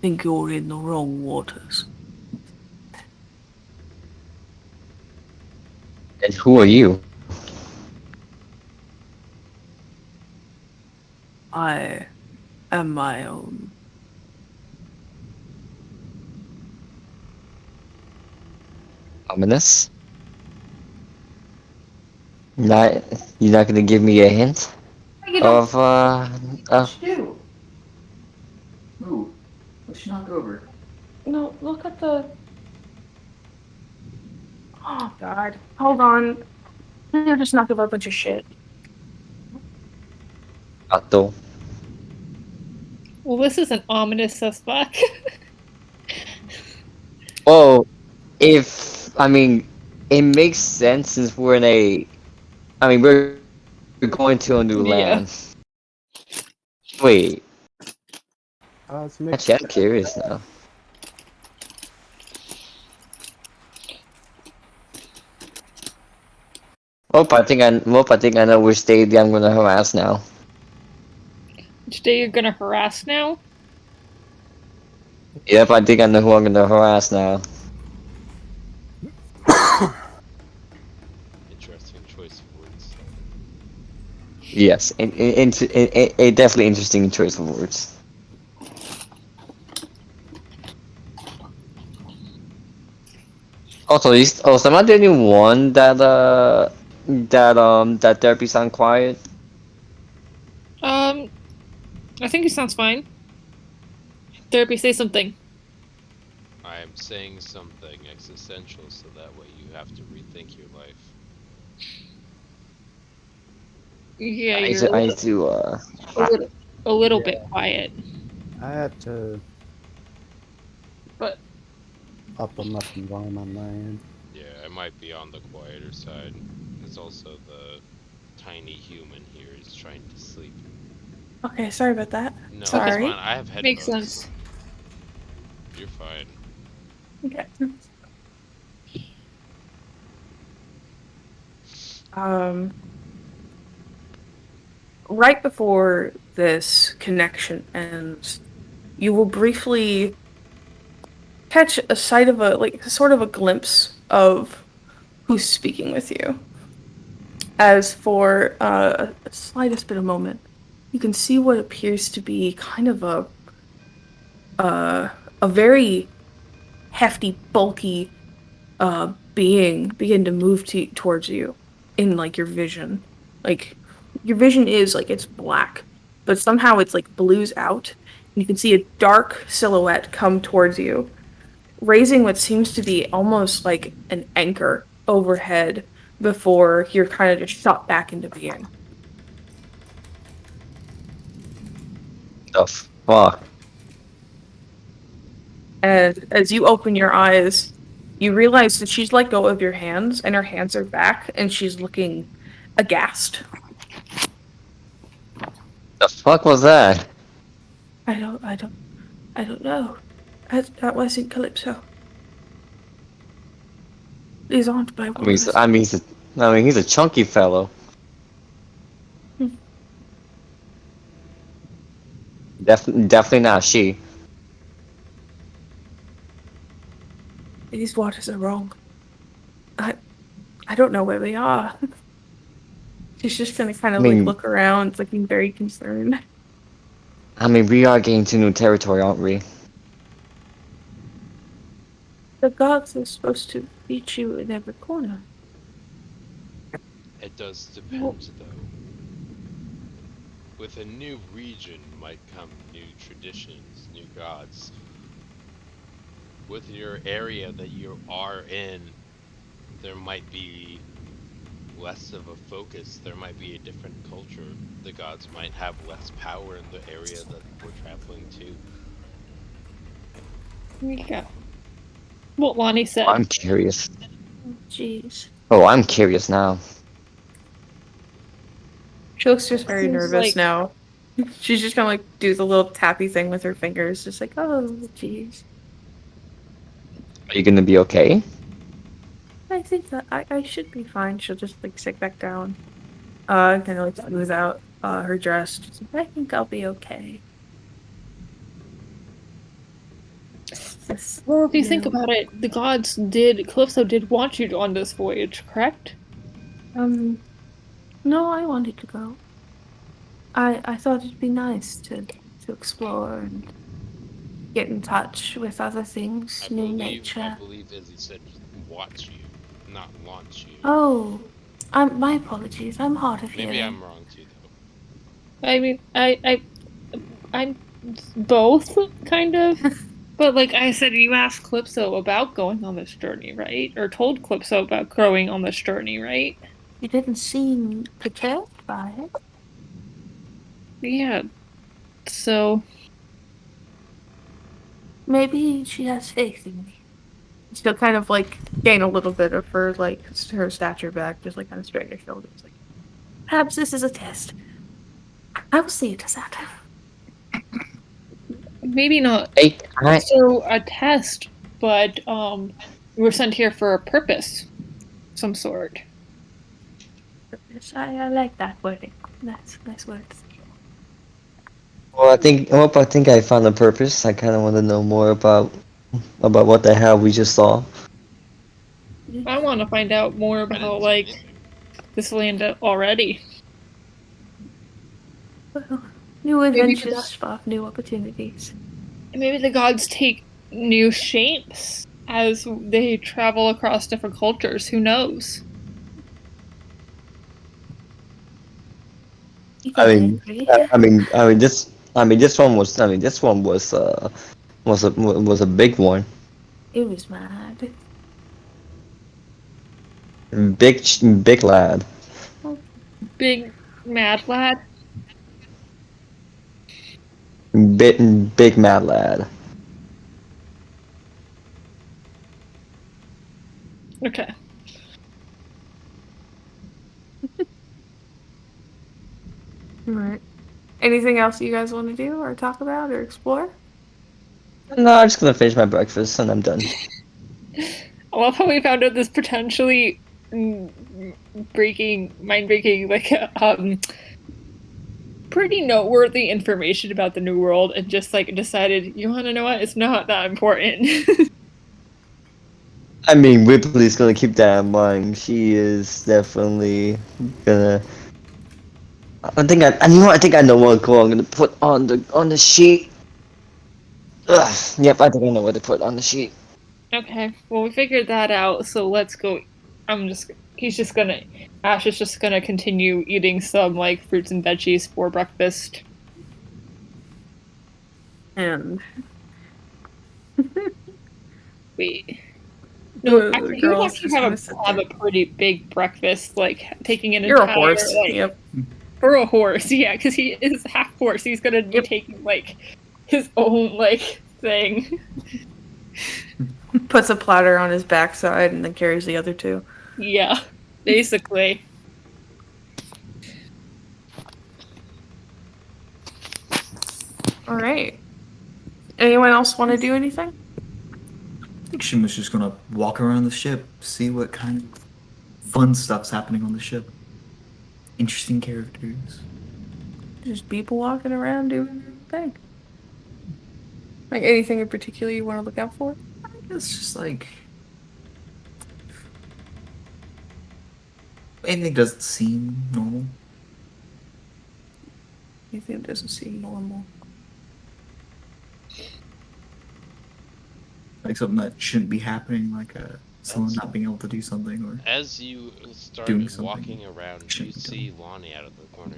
Think you're in the wrong waters. And who are you? I am my own. Ominous? You're not gonna give me a hint You don't of do. Ooh, let's knock over. No, look at the. Oh God! Hold on. You're just knocking over a bunch of shit. Atto. Well, this is an ominous suspect. Well, I mean, it makes sense since we're in we're going to a new Yeah. land. Wait, It's mixed. actually, I'm curious now. I think I know which deity I'm gonna harass now. Which day you're gonna harass now? Yep, I think I know who I'm gonna harass now. Interesting choice of words. Yes, a definitely interesting choice of words. Also, am I the only one that therapy sound quiet? I think it sounds fine. Therapy, say something. I am saying something existential so that way you have to rethink your life. Yeah, I you're need to a little Yeah. bit quiet. I had to But up a much volume on my end. Yeah, it might be on the quieter side. There's also the tiny human here is trying to sleep. Okay, sorry about that. No, it's Sorry. fine. I have headphones. makes sense. You're fine. Okay. Um, right before this connection ends, you will briefly catch a sight of a sort of a glimpse of who's speaking with you. As for a slightest bit of moment, you can see what appears to be kind of a very hefty, bulky being begin to move towards you in like your vision. Like your vision is like it's black, but somehow it's like blues out, and you can see a dark silhouette come towards you, raising what seems to be almost like an anchor overhead before you're kind of just shot back into being. the fuck. And as you open your eyes, you realize that she's let go of your hands and her hands are back and she's looking aghast. The fuck was that? I don't know. That wasn't Calypso. These aren't my I mean, words. he's a chunky fellow. Hmm. Definitely not she. These waters are wrong. I don't know where we are. She's just gonna kind I of mean- like look around, looking very concerned. I mean, we are getting to new territory, aren't we? The gods are supposed to beat you in every corner. It does depend, though. With a new region might come new traditions, new gods. With your area that you are in, there might be less of a focus. There might be a different culture. The gods might have less power in the area that we're traveling to. Yeah. What Lonnie said. I'm curious. Jeez. Oh, I'm curious now. She looks just very Seems nervous like- now. She's just gonna like do the little tappy thing with her fingers, just like, oh, jeez. Are you gonna be okay? I think that I should be fine. She'll just like sit back down, kind of like smooth out her dress. Just, I think I'll be okay. Well, if you think about it, the gods Calypso did want you on this voyage, correct? No, I wanted to go. I thought it'd be nice to explore and get in touch with other things, I new believe nature. Izzy said watch you, not launch you. Oh, my apologies. I'm hard of hearing. Maybe I'm wrong too, though. I mean, I'm both kind of. But like I said, you asked Calypso about going on this journey, right? Or told Calypso about going on this journey, right? You didn't seem perturbed by it. Yeah. So Maybe she has faith in me. She'll kind of like gain a little bit of her her stature back, just like kind of straighten her shoulders. Like, perhaps this is a test. I will see it as that. maybe not Hey, so a test, but we're sent here for a purpose, some sort. Yes, I like that wording. That's nice words. well, I think I found a purpose. I kind of want to know more about what the hell we just saw. I want to find out more I didn't about see like anything. this land already. Well, new Maybe adventures spark new opportunities. And maybe the gods take new shapes as they travel across different cultures. Who knows? You I can mean, agree. this one was Was a big one. It was mad. Big lad. Big mad lad. Big mad lad. Okay. Alright. Anything else you guys want to do or talk about or explore? No, I'm just gonna finish my breakfast and I'm done. I love how we found out this potentially mind-breaking, like, pretty noteworthy information about the New World, and just like decided, you want to know what? It's not that important. I mean, Ripley's gonna keep that in mind. She is definitely gonna. I think I know what color I'm gonna put on the sheet. Ugh, yep, I think I know what to put on the sheet. Okay, well, we figured that out, so let's go. Ash is just gonna continue eating some, like, fruits and veggies for breakfast. And Wait. No, the actually, he would girl's actually just gonna sit have there. a pretty big breakfast, like, taking an You're entire, a horse. like, Yep. for a horse, yeah, because he is half horse. He's gonna be taking, like, his own, like, thing. Puts a platter on his backside and then carries the other two. Yeah, basically. Alright. Anyone else want to do anything? I think Shima's just gonna walk around the ship, see what kind of fun stuff's happening on the ship. Interesting characters. Just people walking around doing their thing. Like anything in particular you want to look out for? It's just like anything doesn't seem normal. Anything that doesn't seem normal. Like something that shouldn't be happening, like someone not being able to do something or As you Doing started something walking around, you shouldn't be see Lonnie out of the corner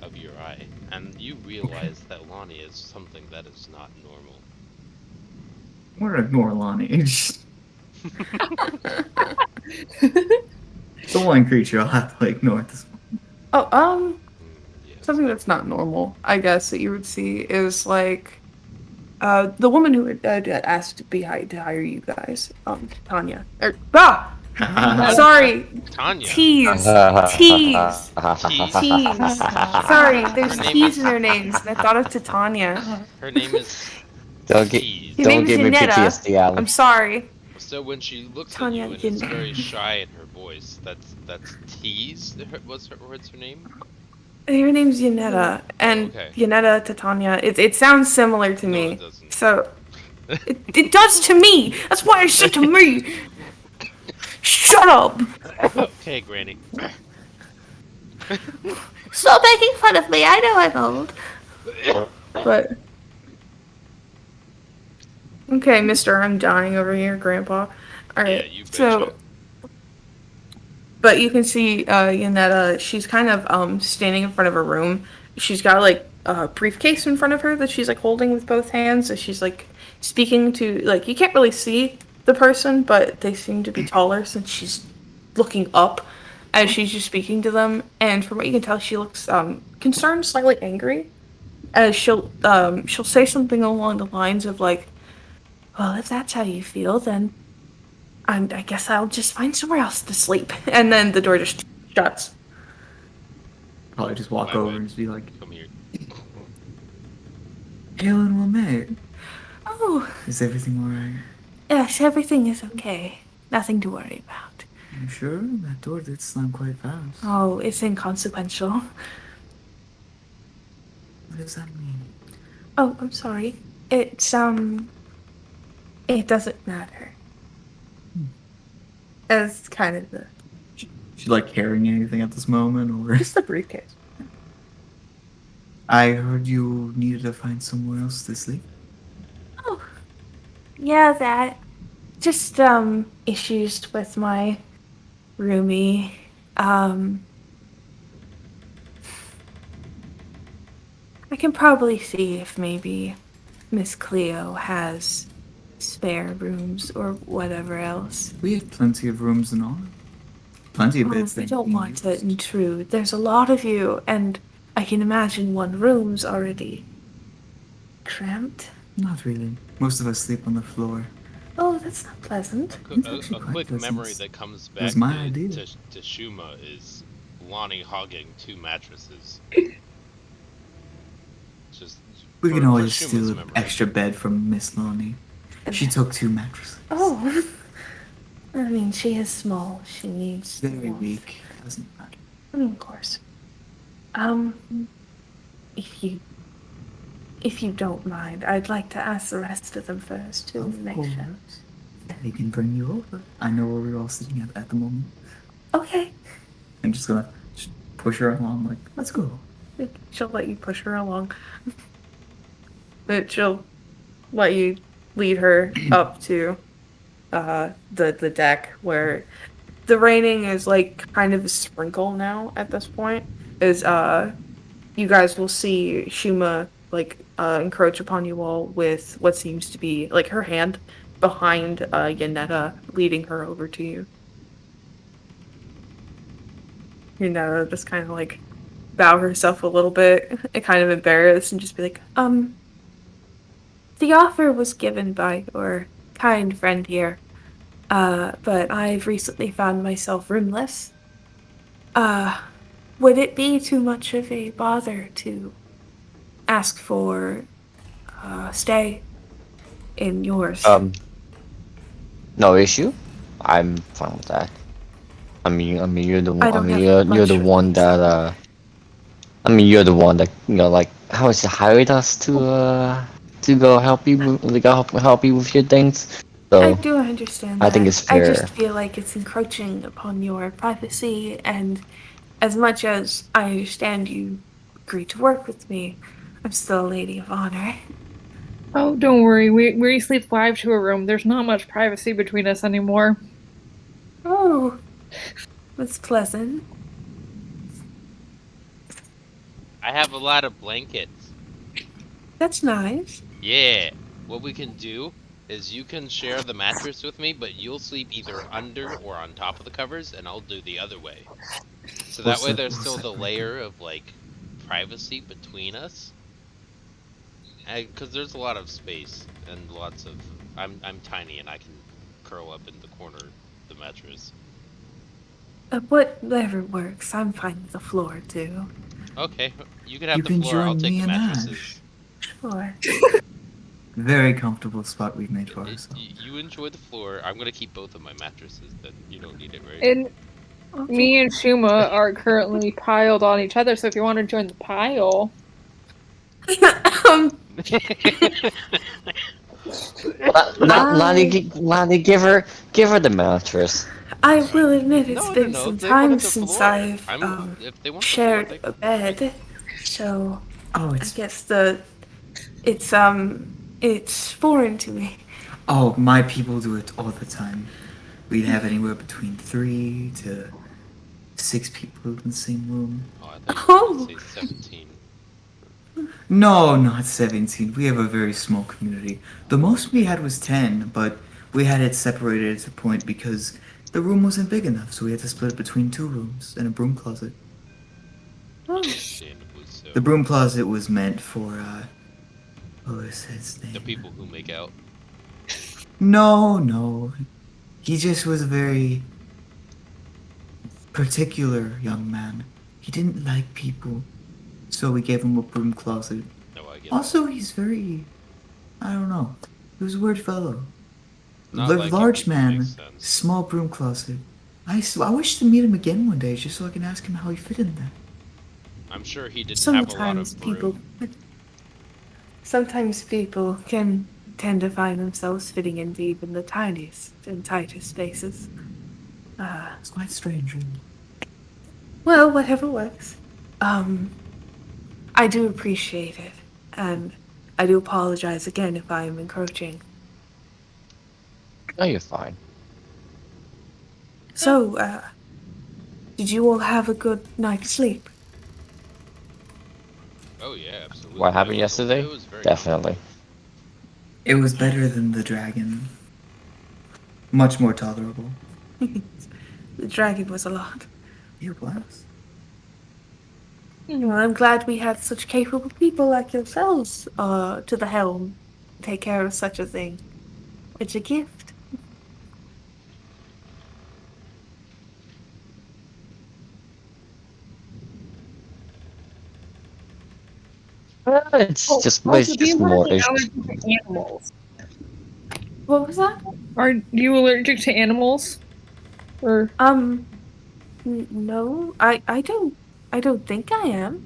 of your eye, and you realize that Lonnie is something that is not normal. we're gonna ignore Lonnie. It's the one creature I'll have to ignore at this point. Oh, Yes. something that's not normal, I guess, that you would see is like the woman who had asked to hire you guys, Tanya. Sorry, Tanya. T's. Sorry, there's Her name T's is- in her names, and I thought of Titania. Her name is Don't get Tease. Your don't name's give me Yanetta. PTSD, Alan. I'm sorry. So when she looks Tanya, at you and is Yan- very shy in her voice, that's Tease. What's her name? Her name's Yanetta, and Okay. Yanetta to Tanya. It sounds similar to No, me. it doesn't. So it does to me. That's why I said to me. Shut up. Okay, Granny. Stop making fun of me. I know I'm old. But okay, Mister, I'm dying over here, Grandpa. All right. Yeah, you betcha. So, but you can see Yanetta. She's kind of standing in front of a room. She's got like a briefcase in front of her that she's like holding with both hands. And she's like speaking to like you can't really see the person, but they seem to be taller since she's looking up as she's just speaking to them. And from what you can tell, she looks concerned, slightly angry. As she'll say something along the lines of like, "Well, if that's how you feel, then I guess I'll just find somewhere else to sleep." And then the door just shuts. Probably just walk My over way. and just be like, Come here. Helen Wilmette, Oh, is everything alright? yes, everything is okay. Nothing to worry about. You sure? That door did slam quite fast. Oh, it's inconsequential. What does that mean? Oh, I'm sorry. It's it doesn't matter. As kind of the She like carrying anything at this moment, or? just the briefcase. I heard you needed to find somewhere else to sleep. Oh, yeah, that. Just issues with my roomie. I can probably see if maybe Miss Cleo has spare rooms or whatever else. We have plenty of rooms and all. Plenty of Oh, beds I that don't can want to used. intrude. There's a lot of you, and I can imagine one room's already cramped. Not really. Most of us sleep on the floor. Oh, that's not pleasant. It's A actually quite quick pleasant. memory that comes It was back my idea. to Shuma is Lonnie hogging 2 mattresses. Just We can for always Shuma's steal an memory. extra bed from Miss Lonnie. She took 2 mattresses. Oh, I mean, she is small. She needs Very warmth. weak. Doesn't matter. Of course. If you don't mind, I'd like to ask the rest of them first to Of make course. sure. They can bring you over. I know where we're all sitting at the moment. Okay. I'm just gonna just push her along, like, let's go. She'll let you push her along. But she'll let you lead her up to the deck where the raining is like kind of a sprinkle now at this point. Is you guys will see Shuma like encroach upon you all with what seems to be like her hand behind Yanetta, leading her over to you. Yanetta just kind of like bow herself a little bit, kind of embarrassed, and just be like, the offer was given by your kind friend here, but I've recently found myself roomless. Would it be too much of a bother to ask for stay in yours? No issue. I'm fine with that. I mean, you're the one. I I don't mean, have you're much the of one those. that. I mean, you're the one that like how is it hired us to go help you, like help you with your things. I So do understand I that. think it's I fair. just feel like it's encroaching upon your privacy, and as much as I understand you agreed to work with me, I'm still a lady of honor. Oh, don't worry. We sleep 5 to a room. There's not much privacy between us anymore. Oh, that's pleasant. I have a lot of blankets. That's nice. Yeah. What we can do is you can share the mattress with me, but you'll sleep either under or on top of the covers, and I'll do the other way. So that way there's still the layer of like privacy between us. Because there's a lot of space and lots of. I'm tiny and I can curl up in the corner of the mattress. Whatever works. I'm fine with the floor too. Okay, you can have You the can floor. I'll join take me the and mattresses. Sure. Very comfortable spot we've made for ourselves. You enjoy the floor. I'm gonna keep both of my mattresses. Then you don't need it, right? And Okay. me and Shuma are currently piled on each other, so if you want to join the pile. Lonnie, give her the mattress. I will admit it's No, been no. some They wanted time the since floor. I've If they want the floor, shared they a can. bed, so Oh, I it's guess it's foreign to me. oh, my people do it all the time. We'd have anywhere between 3 to 6 people in the same room. Oh, I thought you were gonna say 17. No, not 17. We have a very small community. The most we had was 10, but we had it separated at a point because the room wasn't big enough, so we had to split it between 2 rooms and a broom closet. Understandably so. The broom closet was meant for, what was his name? The people who make out. No. He just was a very particular young man. He didn't like people, so we gave him a broom closet. No, I get Also, he's very, I don't know, he was a weird fellow. Not liking Large people man, makes sense. small broom closet. I wish to meet him again one day, just so I can ask him how he fit in there. I'm sure he didn't have a lot Sometimes of people room. sometimes people can tend to find themselves fitting into even the tiniest and tightest spaces. It's quite strange, really. Well, whatever works. I do appreciate it, and I do apologize again if I am encroaching. No, you're fine. So, did you all have a good night's sleep? Oh yeah, absolutely. What happened It was yesterday? very Definitely. It was better than the dragon. Much more tolerable. The dragon was a lot. It was. Well, I'm glad we had such capable people like yourselves to the helm. Take care of such a thing. It's a gift. It's just, but Also, it's do you just have more. any It's allergy to animals? What was that? Are you allergic to animals? Or No, I don't think I am.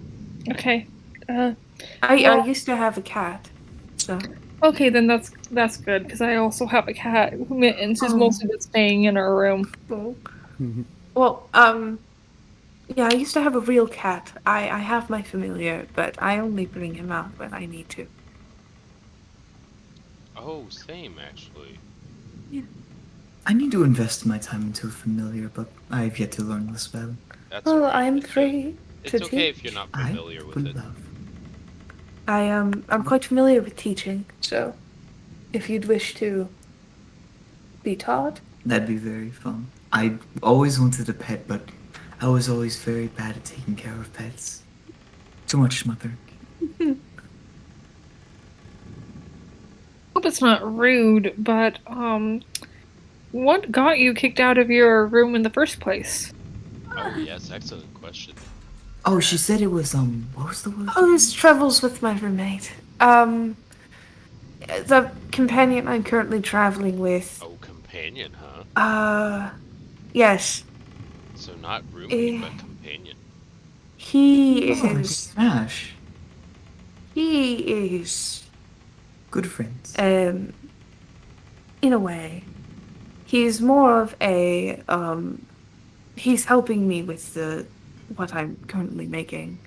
okay, I Well- used to have a cat, so. okay, then that's good because I also have a cat who Mittens is Oh. mostly just staying in our room. Well, yeah, I used to have a real cat. I have my familiar, but I only bring him out when I need to. Oh, same actually. I need to invest my time into a familiar, but I have yet to learn the spell. That's Well, alright I'm with me. free It's to okay teach. if you're not I familiar with would it. love. I'm quite familiar with teaching, so if you'd wish to be taught. That'd be very fun. I always wanted a pet, but I was always very bad at taking care of pets. Too much smothering. Hope it's not rude, but what got you kicked out of your room in the first place? Oh yes, excellent question. Oh, she said it was what was the word? Oh, there's troubles with my roommate. The companion I'm currently traveling with. Oh, companion, huh? Yes, So not roommate, Eh. but companion. he Oh, is. Smash. He is. Good friends. In a way, he's more of a. He's helping me with what I'm currently making,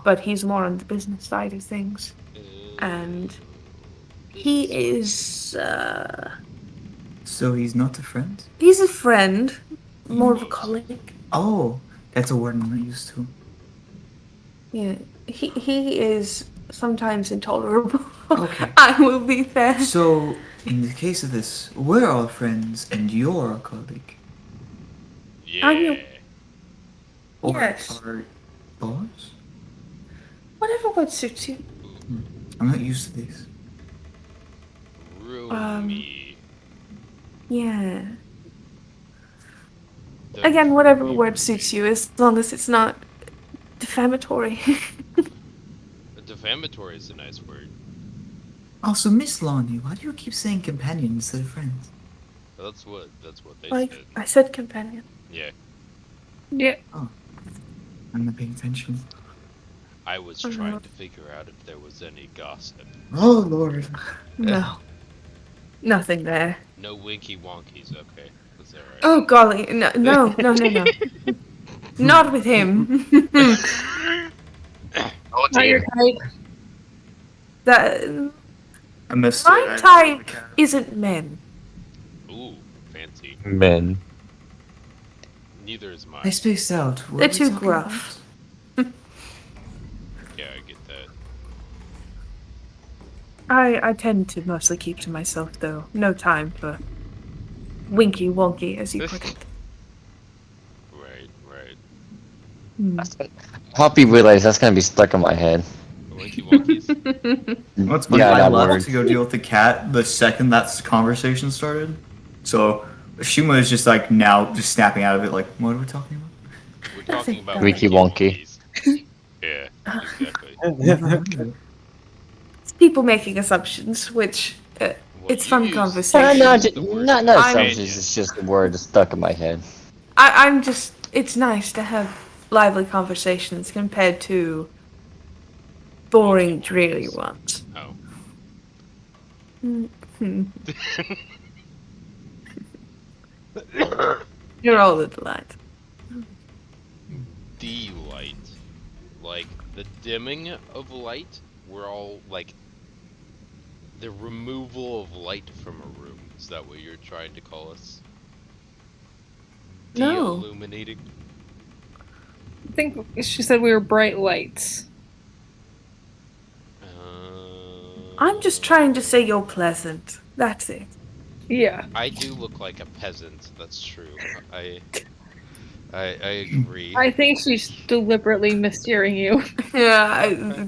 but he's more on the business side of things, and he is. So he's not a friend? He's a friend, more of a colleague. Oh, that's a word I'm not used to. Yeah, he is sometimes intolerable. Okay. I will be fair. So, in the case of this, we're all friends and you're a colleague. I'm your- Yeah. Or Yes. our boss? Whatever what suits you. I'm not used to this. Roomie. Yeah. The Again, whatever roomie word roomie. suits you, as long as it's not defamatory. Defamatory is a nice word. Also, Miss Lonnie, why do you keep saying companion instead of friends? That's what they Like said. I said, companion. Yeah. Yeah, I'm not paying attention. I was trying to figure out if there was any gossip. Oh, Lord. No, nothing there. No winky wonkies, okay. That's alright. Oh golly, no, no, no, no, no. Not with him. Oh not your dear. type. That I missed my type isn't men. Ooh, fancy. men. Neither is mine. I spaced out. What They're are we too talking gruff. Yeah, I get that. I tend to mostly keep to myself though. No time for winky wonky, as you put it. Right. Poppy realized that's gonna be stuck in my head. The winky wonkies? What's funny, Yeah, I that left word. to go deal with the cat the second that conversation started. So, Shima is just like now just snapping out of it like, what are we talking about? We're talking about Winky wonky. wonkies. Yeah, exactly. Never heard of it. It's people making assumptions, which Well, it's you fun use- conversation. No, Use the word not I'm- assumptions. It's just a word that's stuck in my head. I'm just. It's nice to have lively conversations compared to boring, dreary ones. Oh. You're all a delight. D-light. Like, the dimming of light, we're all, like, the removal of light from a room. Is that what you're trying to call us? No. De-illuminating? I think she said we were bright lights. I'm just trying to say you're pleasant. That's it. Yeah. I do look like a peasant. That's true. I agree. I think she's deliberately missteering you. Yeah,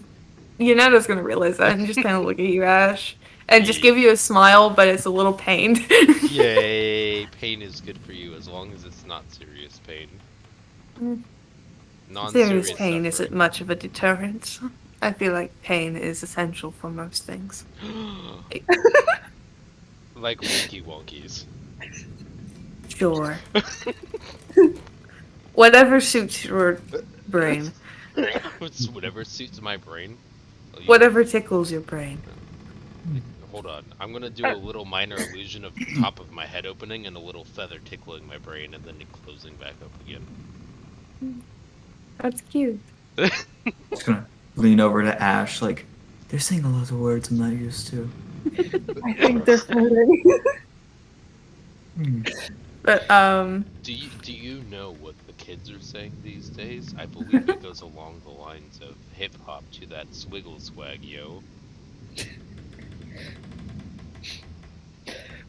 Yanetta's gonna realize that and just kind of look at you, Ash, and just give you a smile, but it's a little pained. Yay! Pain is good for you as long as it's not serious pain. Non-serious Serious pain isn't suffering. much of a deterrent. I feel like pain is essential for most things. Like Wonky Wonkies. Sure. Whatever suits your brain. It's whatever suits my brain. Whatever tickles your brain. Hold on. I'm gonna do a little minor illusion of the top of my head opening and a little feather tickling my brain and then it closing back up again. That's cute. Just gonna lean over to Ash, like, they're saying a lot of words I'm not used to. I think they're flirting. But, Do you know what the kids are saying these days? I believe it goes along the lines of hip hop to that swiggle swag, yo.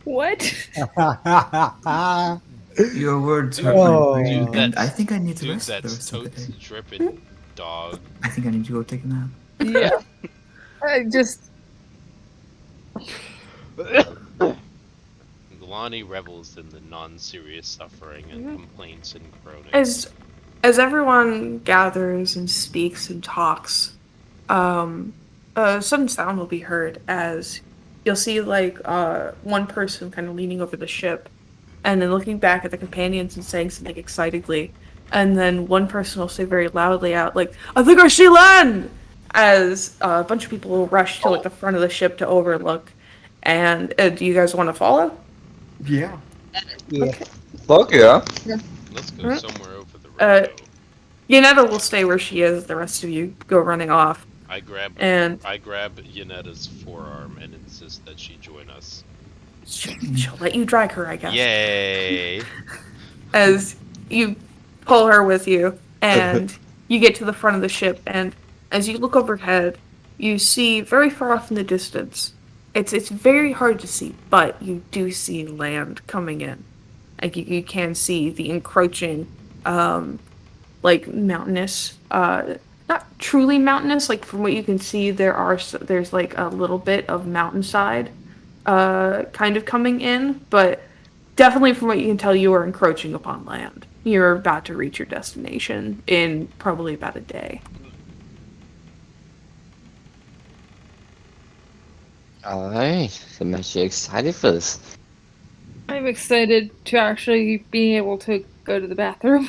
What? Your words hurt Oh. my brain, Dude, and that's- I think I need to Dude, rest for the that's rest of the totes day. dripping, dog. I think I need to go take a nap. Yeah. I just. Lonnie revels in the non-serious suffering and complaints and groaning. as everyone gathers and speaks and talks, a sudden sound will be heard as you'll see like one person kind of leaning over the ship and then looking back at the companions and saying something excitedly, and then one person will say very loudly out like, "I think I see land!" as a bunch of people will rush to like the front of the ship to overlook. And do you guys want to follow? Yeah. Yeah. Fuck yeah. Let's go somewhere over the rainbow. Yanetta will stay where she is. The rest of you go running off. I grab Yanetta's forearm and insist that she join us. She'll let you drag her, I guess. Yay! As you pull her with you, and you get to the front of the ship, and as you look overhead, you see very far off in the distance. It's very hard to see, but you do see land coming in. Like you can see the encroaching, like mountainous, not truly mountainous. Like from what you can see, there's like a little bit of mountainside, kind of coming in, but definitely from what you can tell, you are encroaching upon land. You're about to reach your destination in probably about a day. Alright, I'm actually excited for this. I'm excited to actually be able to go to the bathroom.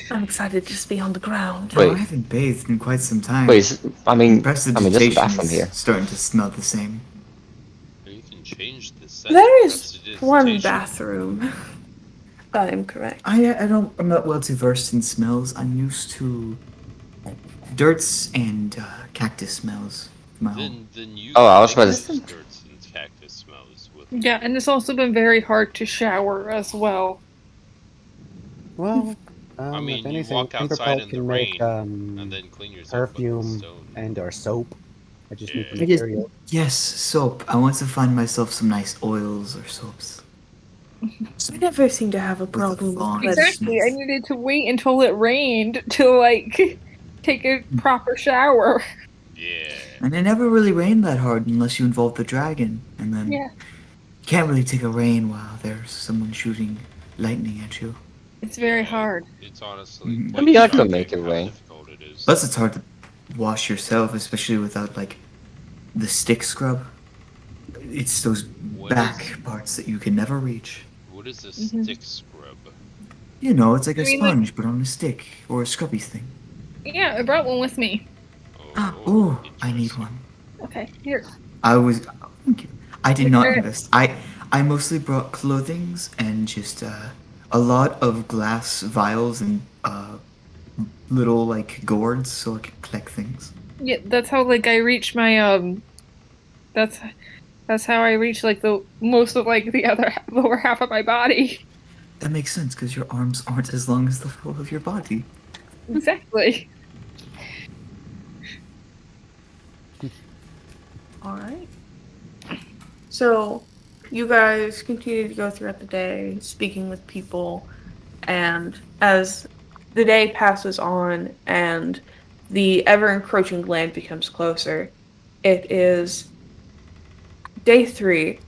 I'm excited to just be on the ground. Wait. I haven't bathed in quite some time. Wait, I mean, there's a Prestidigitation's bathroom here. starting to smell the same. You can change the There is one bathroom. I'm correct. I'm not well too versed in smells. I'm used to dirts and cactus smells. from my home. Then you. Oh, I was about to- Dirts and cactus smells with. Yeah, and it's also been very hard to shower as well. Well, I mean, if you anything, walk outside Timberpelt in the can rain make and then clean yourself with perfume stone. and or soap. I just need the Yeah. material. Yes, soap. I want to find myself some nice oils or soaps. I never seem to have a problem long- with Exactly. I cleanliness. needed to wait until it rained to like take a proper shower. Yeah. And it never really rained that hard unless you involve the dragon. And then Yeah. you can't really take a rain while there's someone shooting lightning at you. It's very hard. It's honestly. Mhm. quite I mean, I could shocking make it how rain. difficult it is. Plus, it's hard to wash yourself, especially without like the stick scrub. It's those What back parts that you can never reach. What is a Mhm. stick scrub? You know, it's like a I mean, like- sponge, but on a stick or a scrubby thing. Yeah, I brought one with me. Oh, I need interesting. one. Okay, here. Thank you. I did not Okay. invest. I mostly brought clothings and just a lot of glass vials and little like gourds so I could collect things. Yeah, that's how like I reach my that's how I reach like the most of like the other lower half of my body. That makes sense because your arms aren't as long as the whole of your body. Exactly. All right. So, you guys continue to go throughout the day, speaking with people, and as the day passes on and the ever encroaching land becomes closer, it is day 3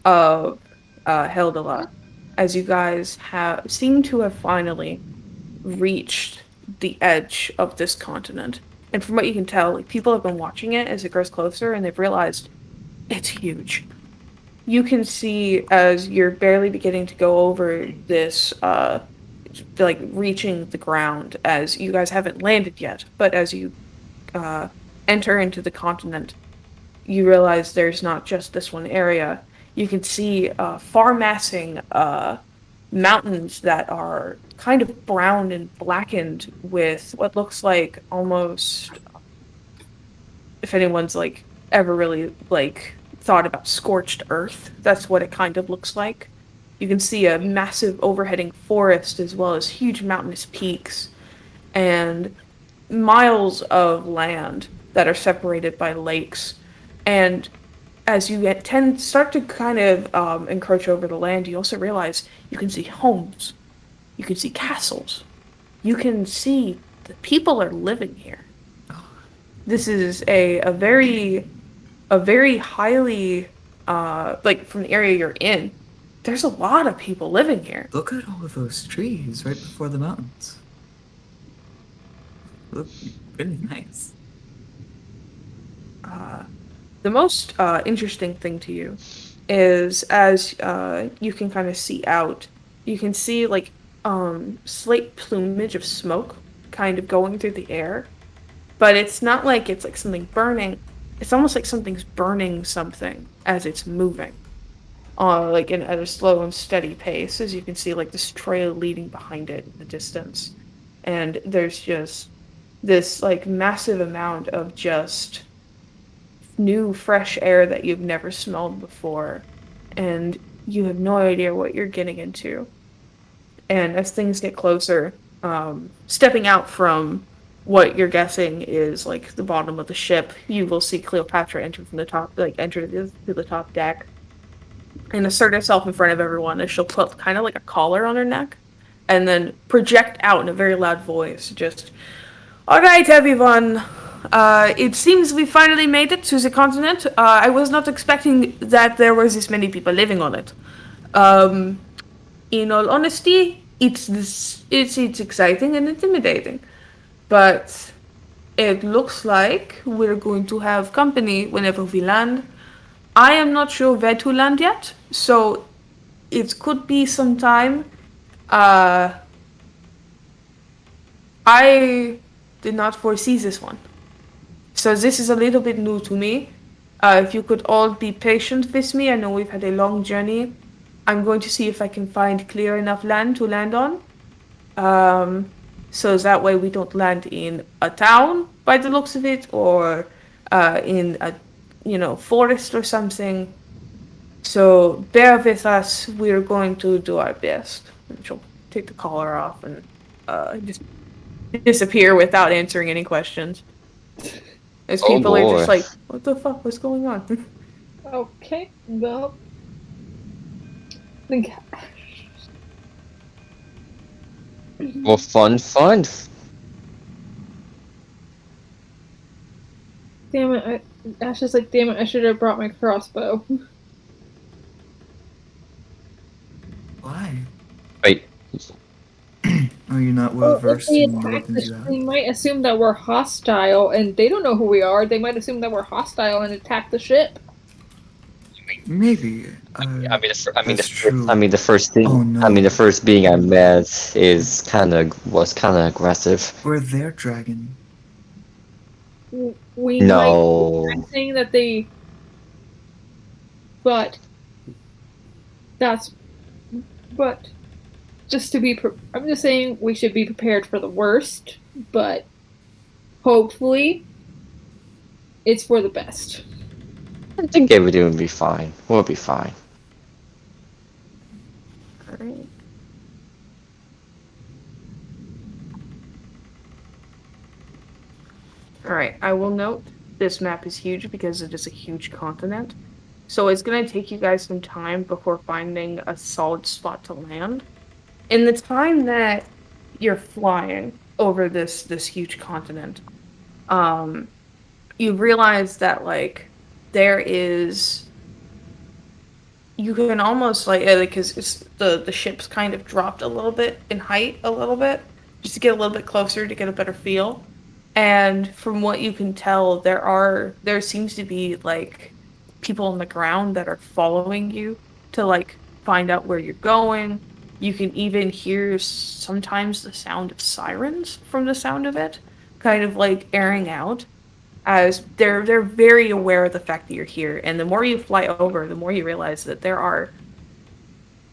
of Heldala, as you guys have seem to have finally reached the edge of this continent. And from what you can tell, like, people have been watching it as it grows closer, and they've realized it's huge. You can see as you're barely beginning to go over this, like reaching the ground, as you guys haven't landed yet, but as you uh, enter into the continent, you realize there's not just this one area. You can see far massing mountains that are kind of brown and blackened with what looks like almost, if anyone's like ever really like thought about scorched earth, that's what it kind of looks like. You can see a massive overheading forest as well as huge mountainous peaks and miles of land that are separated by lakes. And as you start to kind of encroach over the land, you also realize you can see homes, you can see castles, you can see the people are living here. This is a very highly like from the area you're in. There's a lot of people living here. Look at all of those trees right before the mountains. Look really nice. The most interesting thing to you is as you can kind of see out, you can see like slight plumage of smoke kind of going through the air, but it's not like it's like something burning. It's almost like something's burning something as it's moving, like at a slow and steady pace. As you can see, like this trail leading behind it in the distance, and there's just this like massive amount of just new fresh air that you've never smelled before, and you have no idea what you're getting into. And as things get closer, stepping out from what you're guessing is like the bottom of the ship, you will see Cleopatra enter from the top, like enter to the top deck, and assert herself in front of everyone as she'll put kind of like a collar on her neck, and then project out in a very loud voice, just, "All right, everyone. It seems we finally made it to the continent. I was not expecting that there was this many people living on it. In all honesty, it's exciting and intimidating, but it looks like we're going to have company whenever we land. I am not sure where to land yet, so it could be some time. I did not foresee this one. So this is a little bit new to me. If you could all be patient with me, I know we've had a long journey. I'm going to see if I can find clear enough land to land on. So that way we don't land in a town by the looks of it, or in a forest or something. So bear with us. We're going to do our best." And she'll take the collar off and just disappear without answering any questions. As Oh, people are just boy. like, "What the fuck? What's going on?" Okay, well, I think Well, fun. damn it, Ash is like, damn it, I should have brought my crossbow. Why? Wait, Are you not well Well, if versed they in the attack weapons us, you have? they might assume that we're hostile, and they don't know who we are. They might assume that we're hostile and attack the ship. Maybe. That's true. the first thing. Oh, no. I mean, the first being I met was kind of aggressive. We're their dragon. We No. might. I'm saying that they. But. But. Just to be. I'm just saying we should be prepared for the worst, but. Hopefully. It's for the best. I think everything will be fine. We'll be fine. Alright. Alright, I will note this map is huge because it is a huge continent. So it's going to take you guys some time before finding a solid spot to land. In the time that you're flying over this huge continent, you realize that like there is you can almost like because the ship's kind of dropped a little bit in height a little bit just to get a little bit closer to get a better feel. And from what you can tell, there seems to be like people on the ground that are following you to like find out where you're going. You can even hear sometimes the sound of sirens from the sound of it, kind of like airing out, as they're very aware of the fact that you're here. And the more you fly over, the more you realize that there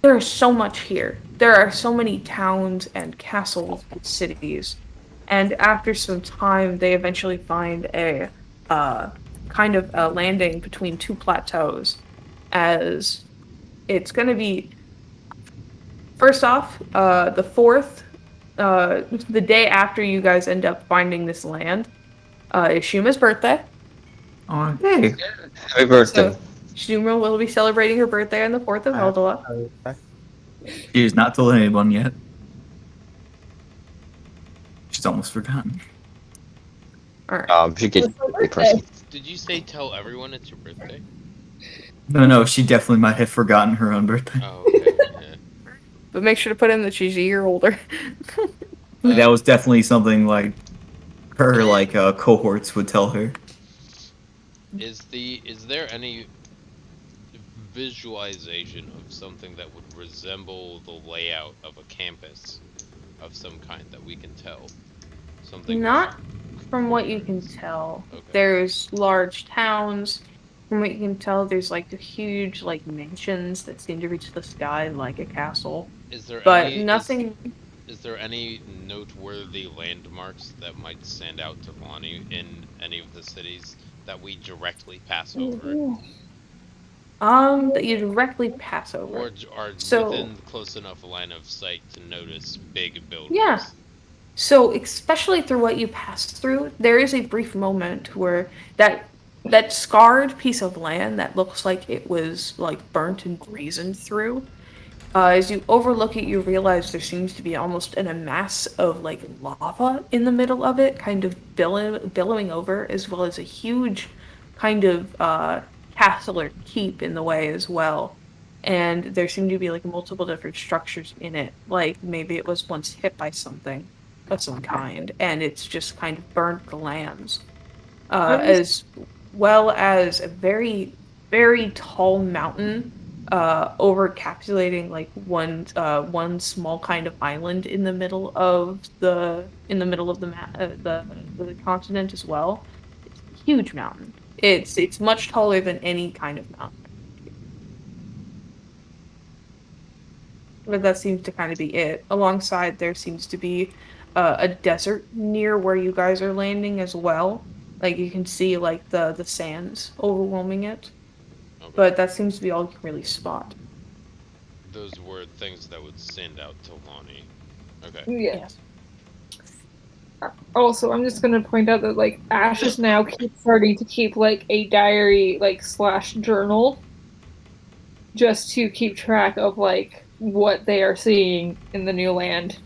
is so much here. There are so many towns and castles and cities. And after some time, they eventually find a kind of a landing between two plateaus, as it's going to be. First off, the day after you guys end up finding this land, is Shuma's birthday. Oh, hey. Happy birthday. So Shuma will be celebrating her birthday on the 4th of Eldala. She has not told anyone yet. She's almost forgotten. Alright. She gets a person. Did you say tell everyone it's your birthday? No, she definitely might have forgotten her own birthday. Oh, okay. Yeah. But make sure to put in that she's a year older. That was definitely something like her cohorts would tell her. Is there any visualization of something that would resemble the layout of a campus of some kind that we can tell? Something Not from what you can tell. Okay. There's large towns. From what you can tell, there's like huge like mansions that seem to reach the sky like a castle. Is there But any, nothing. Is there any noteworthy landmarks that might stand out to Lonnie in any of the cities that we directly pass over? That you directly pass over. Or are So- within close enough line of sight to notice big buildings? Yeah. So, especially through what you passed through, there is a brief moment where that scarred piece of land that looks like it was like burnt and brazened through. As you overlook it, you realize there seems to be almost a mass of like lava in the middle of it, kind of billowing over, as well as a huge kind of castle or keep in the way as well. And there seem to be like multiple different structures in it, like maybe it was once hit by something of some kind, and it's just kind of burnt the lands. As well as a very, very tall mountain overcapsulating like one small kind of island in the middle of the the continent as well. It's a huge mountain. It's much taller than any kind of mountain. But that seems to kind of be it. Alongside, there seems to be a desert near where you guys are landing as well. Like you can see like the sands overwhelming it. Okay. But that seems to be all you can really spot. Those were things that would stand out to Lonnie. Okay. Yes. Also, I'm just gonna point out that like Ash is now starting to keep like a diary like / journal, just to keep track of like what they are seeing in the new land.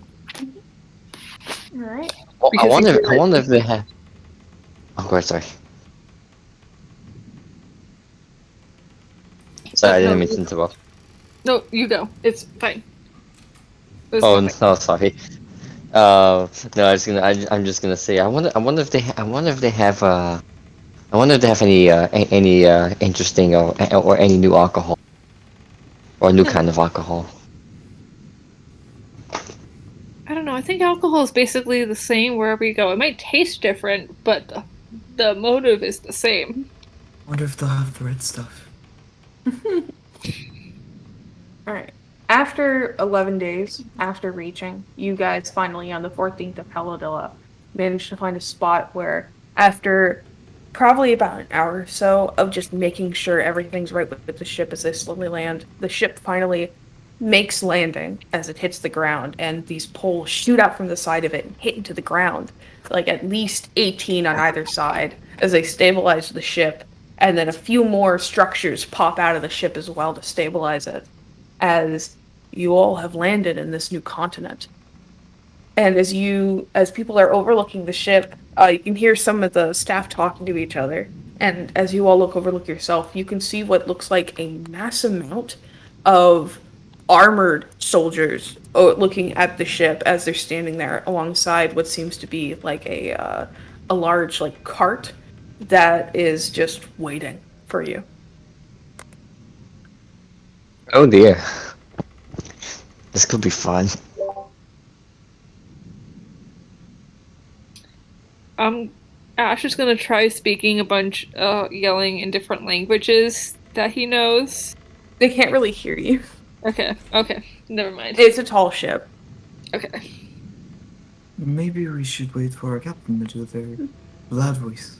All right. Well, I Because wonder if they have. Oh, go ahead, sorry. Sorry, I didn't mean to interrupt. No, you go. It's fine. It was Oh fine. no, sorry. No, I'm just gonna say. I wonder if they have any interesting or any new alcohol or new kind of alcohol. I don't know. I think alcohol is basically the same wherever you go. It might taste different, but the motive is the same. Wonder if they'll have the red stuff. All right. After 11 days, after reaching, you guys finally on the 14th of Paladilla managed to find a spot where, after probably about an hour or so of just making sure everything's right with the ship as they slowly land, the ship finally makes landing as it hits the ground, and these poles shoot out from the side of it and hit into the ground, like at least 18 on either side. as they stabilize the ship, and then a few more structures pop out of the ship as well to stabilize it, as you all have landed in this new continent. And as people are overlooking the ship, you can hear some of the staff talking to each other. And as you all overlook yourself, you can see what looks like a mass amount of armored soldiers looking at the ship as they're standing there alongside what seems to be like a large like cart that is just waiting for you. Oh dear. This could be fun. Ash is gonna try speaking a bunch, yelling in different languages that he knows. They can't really hear you. Okay, never mind. It's a tall ship. Okay. Maybe we should wait for our captain to do their loud voice.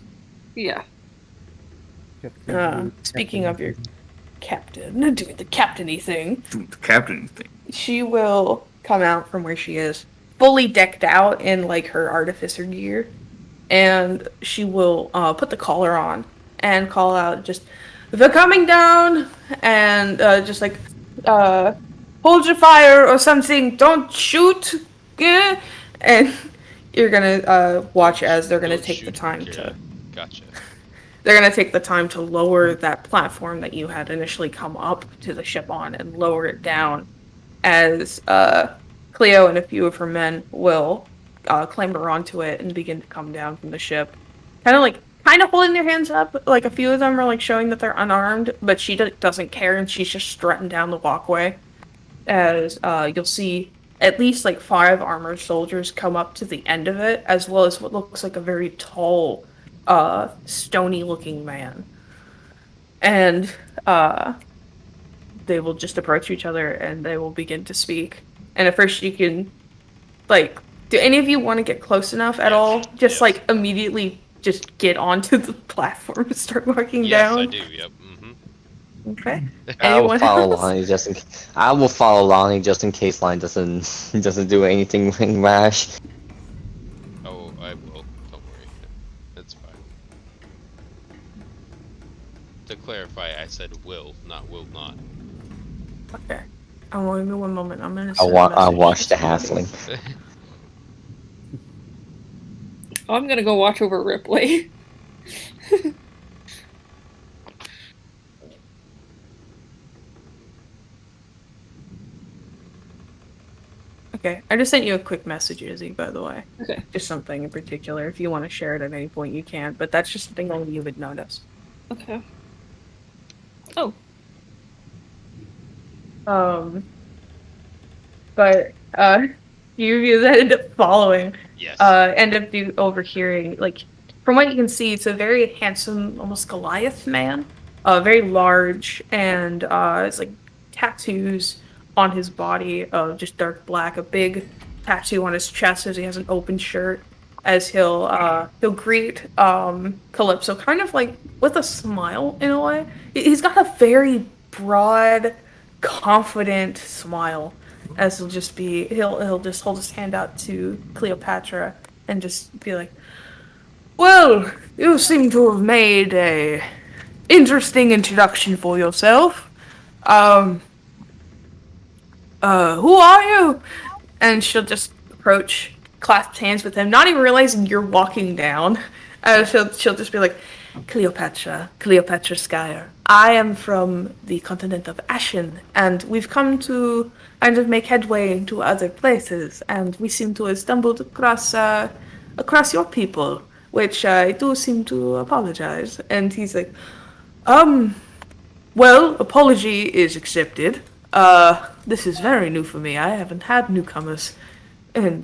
Yeah. Speaking of your captain, doing the captainy thing, Doing the captain thing. she will come out from where she is, fully decked out in like her artificer gear, and she will put the collar on and call out just, "They're coming down," and just like, "Hold your fire" or something. "Don't shoot." Yeah. And you're gonna watch as they're gonna Don't take the shoot, time Kira. to. Gotcha. They're gonna take the time to lower that platform that you had initially come up to the ship on and lower it down, as Cleo and a few of her men will clamber onto it and begin to come down from the ship, kind of holding their hands up. Like a few of them are like showing that they're unarmed, but she doesn't care, and she's just strutting down the walkway. As you'll see at least like 5 armored soldiers come up to the end of it, as well as what looks like a very tall, stony-looking man. And they will just approach each other and they will begin to speak. And at first you can, like, do any of you want to get close enough at all? Just Yes. like immediately just get onto the platform and start walking Yes, down? I do. Yep. Okay. I will Anyone follow else? Lonnie just in. I will follow Lonnie just in case Lonnie doesn't do anything rash. Oh, I will. Don't worry. It's fine. To clarify, I said will, not will not. Okay. Oh, give me one moment. I'm gonna I send a I message. watched the halfling. I'm gonna go watch over Ripley. Okay. I just sent you a quick message, Izzy, by the way. Okay. Just something in particular. If you want to share it at any point, you can. But that's just something only you would notice. Okay. Oh. But you that end up following, Yes. end up overhearing, like, from what you can see, it's a very handsome, almost Goliath man, very large, and it's like tattoos on his body, just dark black, a big tattoo on his chest as he has an open shirt, as he'll greet Calypso kind of like with a smile in a way. He's got a very broad, confident smile, as he'll just hold his hand out to Cleopatra and just be like, "Well, you seem to have made a interesting introduction for yourself. Who are you?" And she'll just approach, clasp hands with him, not even realizing you're walking down. She'll just be like, Cleopatra Skyer. I am from the continent of Ashen, and we've come to kind of make headway into other places, and we seem to have stumbled across your people, which I do seem to apologize." And he's like, well, apology is accepted. This is very new for me. I haven't had newcomers in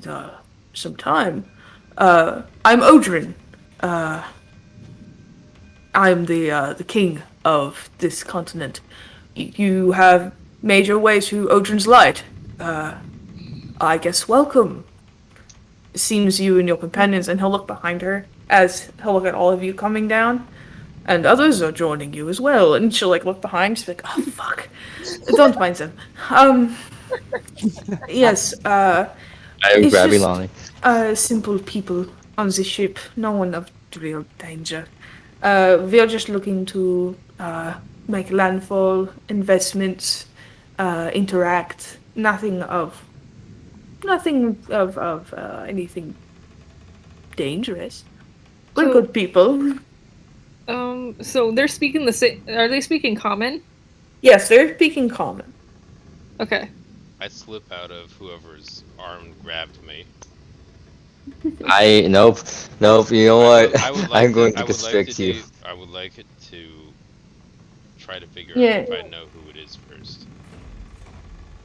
some time. I'm Odrin. I'm the king of this continent. You have made your way to Odrin's Light. I guess welcome. Seems you and your companions, and he'll look behind her as he'll look at all of you coming down. And others are joining you as well. And she'll like look behind, she's like, "Oh fuck. Don't mind them." Yes, I am It's grabbing just- Lonnie. simple people on the ship. No one of real danger. We are just looking to make landfall, investments, interact. Nothing of anything dangerous. We're So- good people. So they're speaking the same. Are they speaking common? Yes, they're speaking common. Okay. I slip out of whoever's arm grabbed me. Nope. You know what? I would like I'm going to I would like constrict to you. I would like it to try to figure Yeah. out if I know who it is first.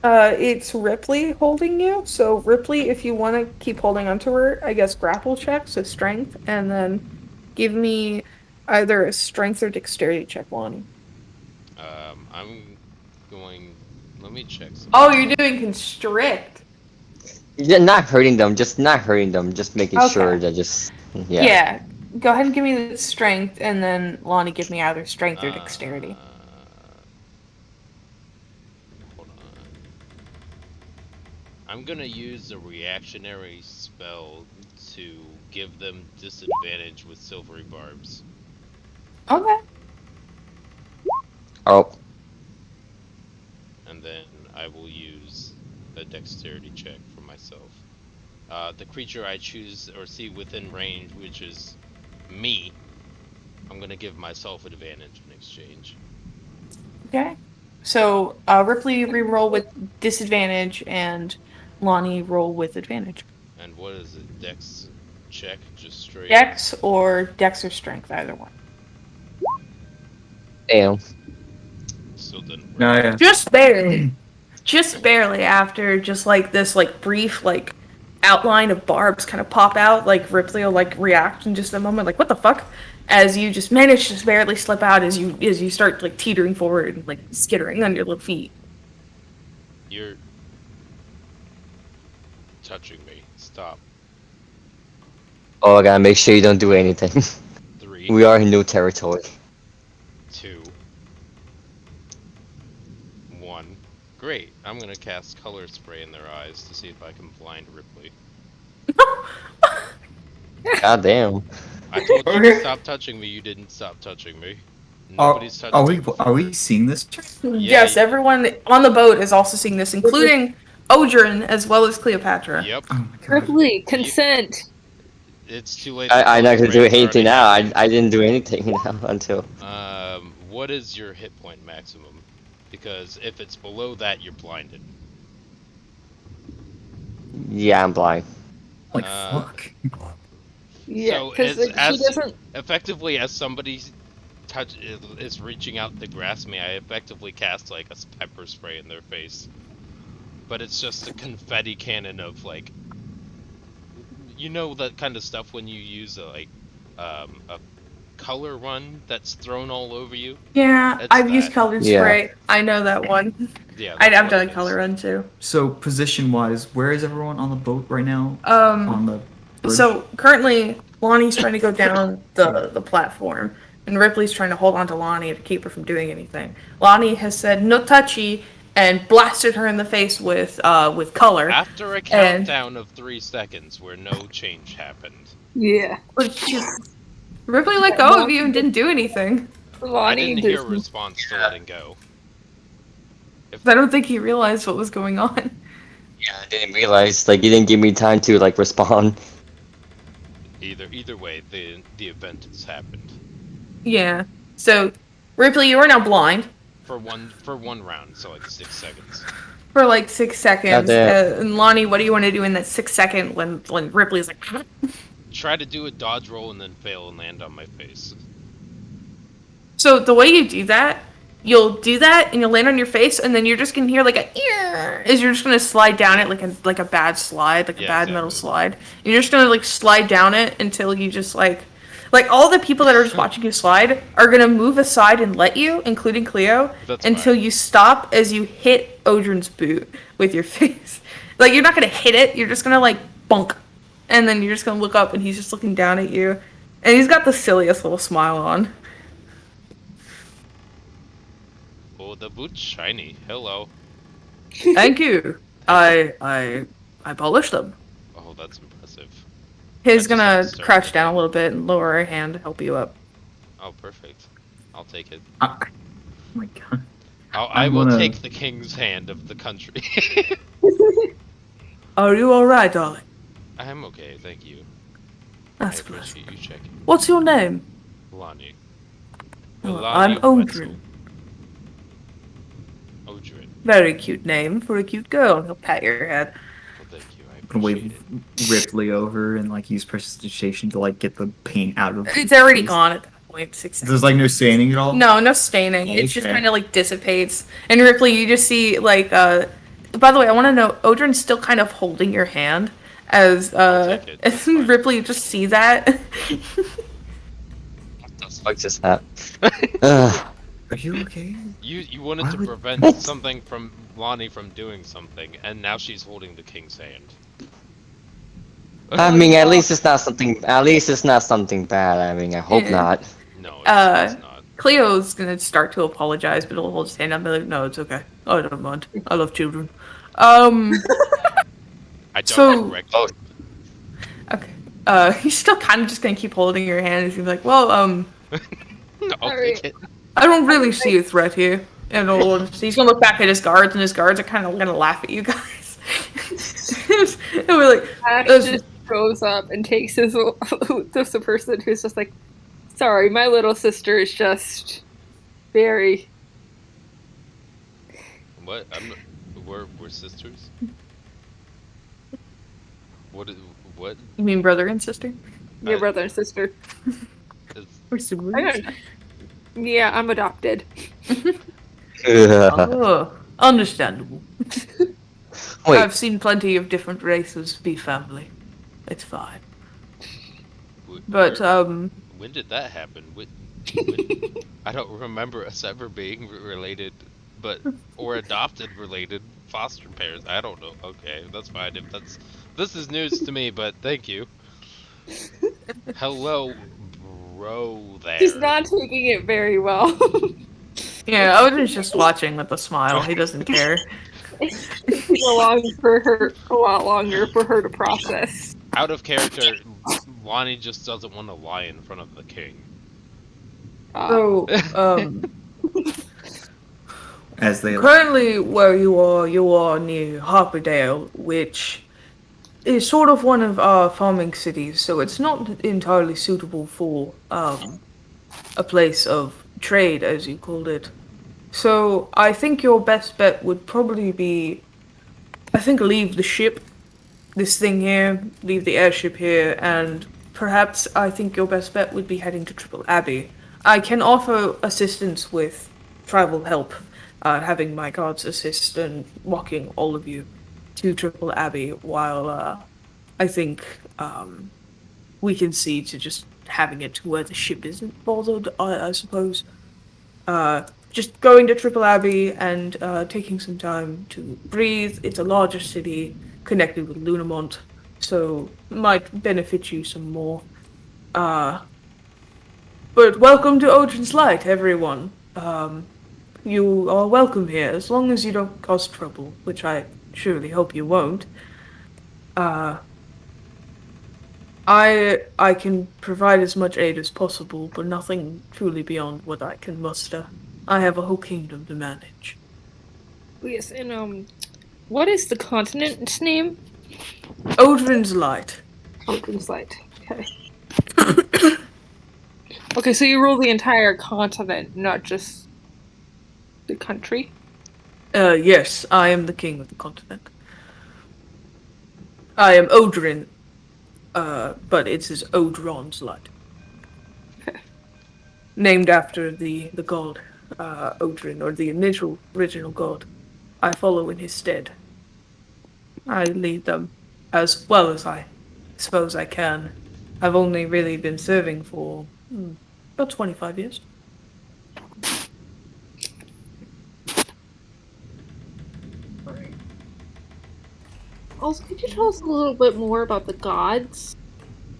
It's Ripley holding you. So Ripley, if you want to keep holding onto her, I guess grapple check, so strength, and then give me either a strength or dexterity check, Lonnie. I'm going. Let me check. Something. Oh, you're doing constrict. Yeah, not hurting them, just not hurting them, just making Okay. sure that just yeah. Yeah. Go ahead and give me the strength, and then Lonnie, give me either strength or dexterity. Hold on. I'm gonna use a reactionary spell to give them disadvantage with silvery barbs. Okay. Oh, And then I will use a dexterity check for myself. The creature I choose or see within range, which is me, I'm gonna give myself advantage in exchange. Okay. So Ripley re-roll with disadvantage, and Lonnie roll with advantage. And what is it? Dex check? Just straight? Dex or dex or strength, either one. damn. Still didn't work. No, yeah. Just barely. Just barely after just like this like brief like outline of barbs kind of pop out, like Ripley will like react in just a moment, like what the fuck? As you just manage to barely slip out as you start like teetering forward and like skittering on your little feet. You're touching me. Stop. Oh, I gotta make sure you don't do anything. 3, We are in new territory. 2, 1. Great. I'm gonna cast color spray in their eyes to see if I can blind Ripley. God damn. I told you to stop touching me. You didn't stop touching me. Nobody's touched me. Are we seeing this? Yes, everyone on the boat is also seeing this, including Odrin as well as Cleopatra. Yep. Oh my god. Ripley, consent. It's too late. I'm not gonna do It's already anything now. happened. I didn't do anything now until. What is your hit point maximum? Because if it's below that, you're blinded. Yeah, I'm blind. Like Uh, fuck. Yeah, So because it's she as- doesn't. Effectively, as somebody is reaching out to grasp me, I effectively cast like a pepper spray in their face. But it's just a confetti cannon of like, you know, that kind of stuff when you use a color run that's thrown all over you. Yeah, It's I've used that. colored Yeah. spray. I know that one. Yeah, I've that's done what a it color is. run too. So position wise, where is everyone on the boat right now? On the bridge? So currently, Lonnie's trying to go down the platform, and Ripley's trying to hold on to Lonnie to keep her from doing anything. Lonnie has said no touchy and blasted her in the face with color. After a countdown of 3 seconds where no change happened. Yeah. Ripley let go of you and didn't do anything. I Lonnie didn't hear a does- response to letting go. I don't think he realized what was going on. Yeah, I didn't realize. Like, you didn't give me time to like respond. Either way, the event has happened. Yeah. So, Ripley, you are now blind For one round, so like 6 seconds. for like 6 seconds. Goddamn. And Lonnie, what do you want to do in that 6 second when Ripley's like? Try to do a dodge roll and then fail and land on my face. So the way you do that, you'll do that and you'll land on your face, and then you're just gonna hear like a ear as you're just gonna slide down it like a bad slide, like a Yeah, bad metal exactly. slide. And you're just gonna like slide down it until you just like all the people that are just watching you slide are gonna move aside and let you, including Cleo, That's until fine. you stop as you hit Odrin's boot with your face. Like you're not gonna hit it, you're just gonna like bunk, and then you're just gonna look up and he's just looking down at you, and he's got the silliest little smile on. Oh, the boot's shiny. Hello. Thank you. I polished them. Oh, that's impressive. He's just gonna like start crouch with- down a little bit and lower her hand to help you up. Oh, perfect. I'll take it. Oh my god. I will wanna- take the king's hand of the country. Are you alright, darling? I am okay, thank you. That's I blessed. appreciate you checking. What's your name? Lonnie. Oh, Lonnie I'm Odrin. Odrin. Very cute name for a cute girl. He'll pat your head. Well, thank you. I Gonna appreciate wave it. Ripley over and like use prestidigitation to like get the paint out of. It's already face. gone at that point. 6 seconds. There's like no staining at all. No, no staining. It's just Okay. kind of like dissipates. And Ripley, you just see like. By the way, I want to know, Odrin's still kind of holding your hand as I'll take it. as That's fine. Ripley, you just see that. What the fuck just happened? Ugh. Are you okay? You wanted Why to would- prevent What? something from Lonnie from doing something, and now she's holding the king's hand. I mean, at least it's not something. At least it's not something bad. I mean, I hope Yeah. not. No, Uh, it's not. Cleo's gonna start to apologize, but he'll hold his hand up and be like, "No, it's okay. I don't mind. I love children." I don't so- correct. Oh. Okay. He's still kind of just gonna keep holding your hand. He's gonna be like, "Well, I'll Alright. take it. I don't really see a threat here." And he's gonna look back at his guards, and his guards are kind of gonna laugh at you guys. He'll be like, Ash Those- just goes up and takes his just a person who's just like, sorry, my little sister is just very. What? We're sisters. What? What "You mean brother and sister? Your brother and sister. is? We're I siblings." don't. Yeah, I'm adopted. Ugh. Oh, understandable. Wait, I've seen plenty of different races be family. It's fine. But When did that happen? When, I don't remember us ever being related, or adopted related foster parents. I don't know. Okay, that's fine. If this is news to me, but thank you. Hello, bro. There. He's not taking it very well. yeah, Odin's just watching with a smile. He doesn't care. It's a lot longer for her to process. Out of character. Lonnie just doesn't want to lie in front of the king. So, As they currently where you are near Harperdale, which is sort of one of our farming cities, so it's not entirely suitable for a place of trade, as you called it. So I think your best bet would probably be, I think, leave the ship, this thing here, leave the airship here, and perhaps I think your best bet would be heading to Triple Abbey. I can offer assistance with travel help, having my guards assist and walking all of you to Triple Abbey, while I think we can see to just having it to where the ship isn't bothered, I suppose. Just going to Triple Abbey and taking some time to breathe. It's a larger city connected with Lunamont, so might benefit you some more. But welcome to Odin's Light, everyone. You are welcome here, as long as you don't cause trouble, which I surely hope you won't. I can provide as much aid as possible, but nothing truly beyond what I can muster. I have a whole kingdom to manage. Yes, and what is the continent's name? Odin's Light. Open's Light. Okay. Okay, so you rule the entire continent, not just the country. Yes, I am the king of the continent. I am Odrin, but it is Odron's Light. Named after the god, Odrin, or the initial original god. I follow in his stead. I lead them as well as I suppose I can. I've only really been serving for about 25 years. Also, could you tell us a little bit more about the gods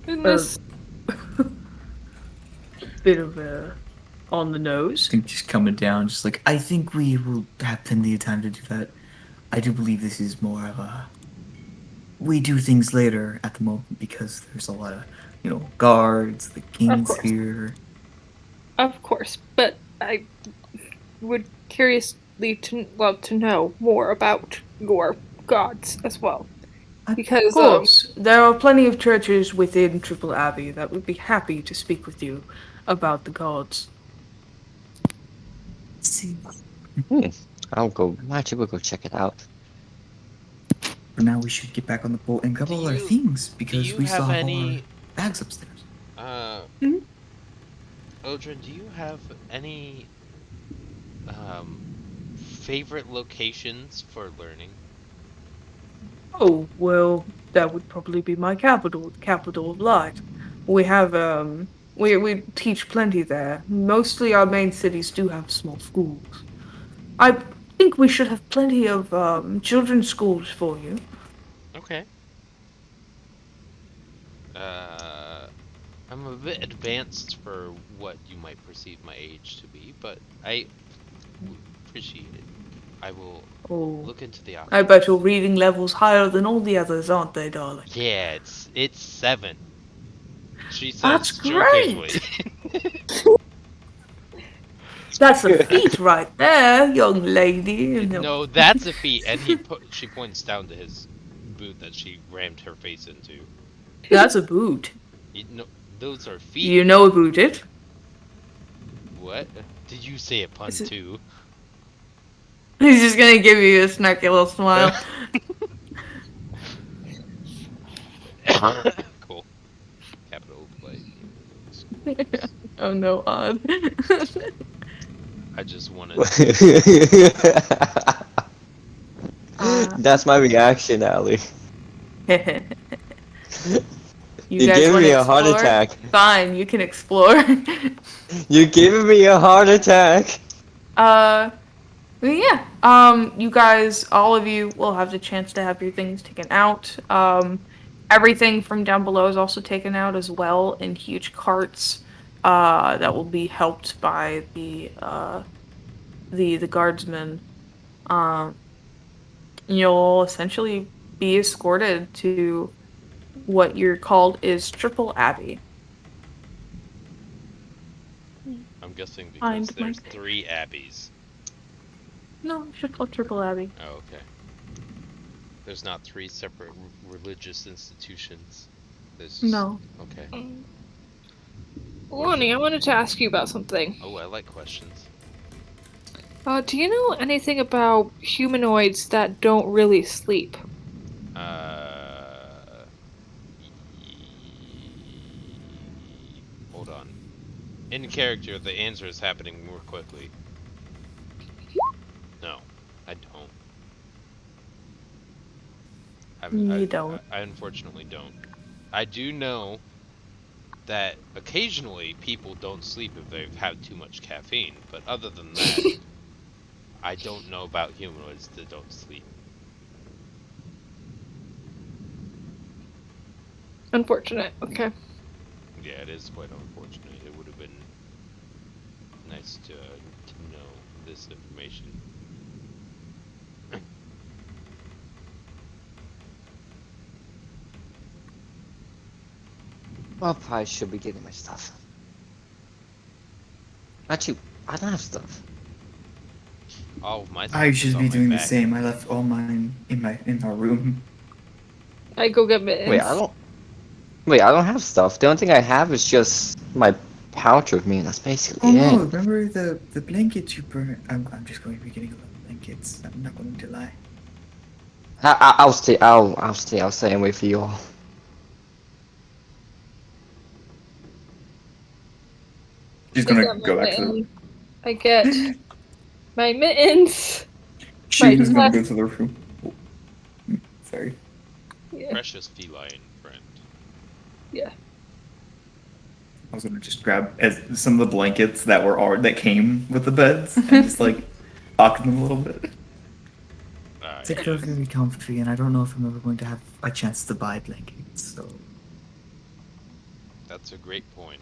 in this? Bit of on the nose. I think just coming down, just like, I think we will have plenty of time to do that. I do believe this is more of we do things later at the moment because there's a lot of, guards, the king's course. here. Of course, but I would love to know more about your gods as well. Because Of course, there are plenty of churches within Triple Abbey that would be happy to speak with you about the gods. See, Actually, we'll go check it out. for now we should get back on the boat and grab Do all our you- things because you we still have have any- all our bags upstairs. Mhm. Odrin, do you have any favorite locations for learning? Oh, well, that would probably be my capital, the capital of light. We have, we teach plenty there. Mostly our main cities do have small schools. I think we should have plenty of, children's schools for you. Okay. I'm a bit advanced for what you might perceive my age to be, but I appreciate it. I will Oh, look into the options. I bet your reading level's higher than all the others, aren't they, darling? Yeah, it's 7. She says That's jokingly. That's a feat right there, young lady. No, that's a feat, and she points down to his boot that she rammed her face into. That's a boot. No, those are feet. You know about it. What? Did you say a pun Is it- too? He's just gonna give you a snarky little smile. Cool. Capital play. Oh no, odd. I just wanted. That's my reaction, Ali. you You're guys giving wanna me a heart explore? attack. Fine, you can explore. You're giving me a heart attack. Yeah. You guys, all of you, will have the chance to have your things taken out. Everything from down below is also taken out as well in huge carts. That will be helped by the guardsmen. You'll essentially be escorted to what you're called is Triple Abbey. I'm guessing because Find there's Mike. 3 abbeys. No, it's just called Triple Abbey. Oh, okay. There's not 3 separate religious institutions. There's No. Okay. Lonnie, I wanted to ask you about something. Oh, I like questions. Do you know anything about humanoids that don't really sleep? Hold on. In character, the answer is happening more quickly. No, I don't. You don't. I unfortunately don't. I do know that occasionally people don't sleep if they've had too much caffeine, but other than that, I don't know about humanoids that don't sleep. Unfortunate. Okay. Yeah, it is quite unfortunate. It would have been nice to know this information. Well, probably should be getting my stuff. Actually, I don't have stuff. All of my stuff I is should on be my doing the back. same. I left all mine in our room. I go get mittens. Wait, I don't have stuff. The only thing I have is just my pouch with me, and that's basically Oh no! it. Remember the blankets you burned? I'm just going to be getting a lot of blankets. I'm not going to lie. I'll stay. I'll stay and wait for you all. She's I gonna got go my back to the. mittens. I get my mittens. She's gonna Right. go to the room. Oh. Sorry. Yeah. Precious feline friend. Yeah. I was gonna just grab some of the blankets that came with the beds and just like talk them a little bit. It's like they're very comfy, and I don't know if I'm ever going to have a chance to buy blankets. So That's a great point.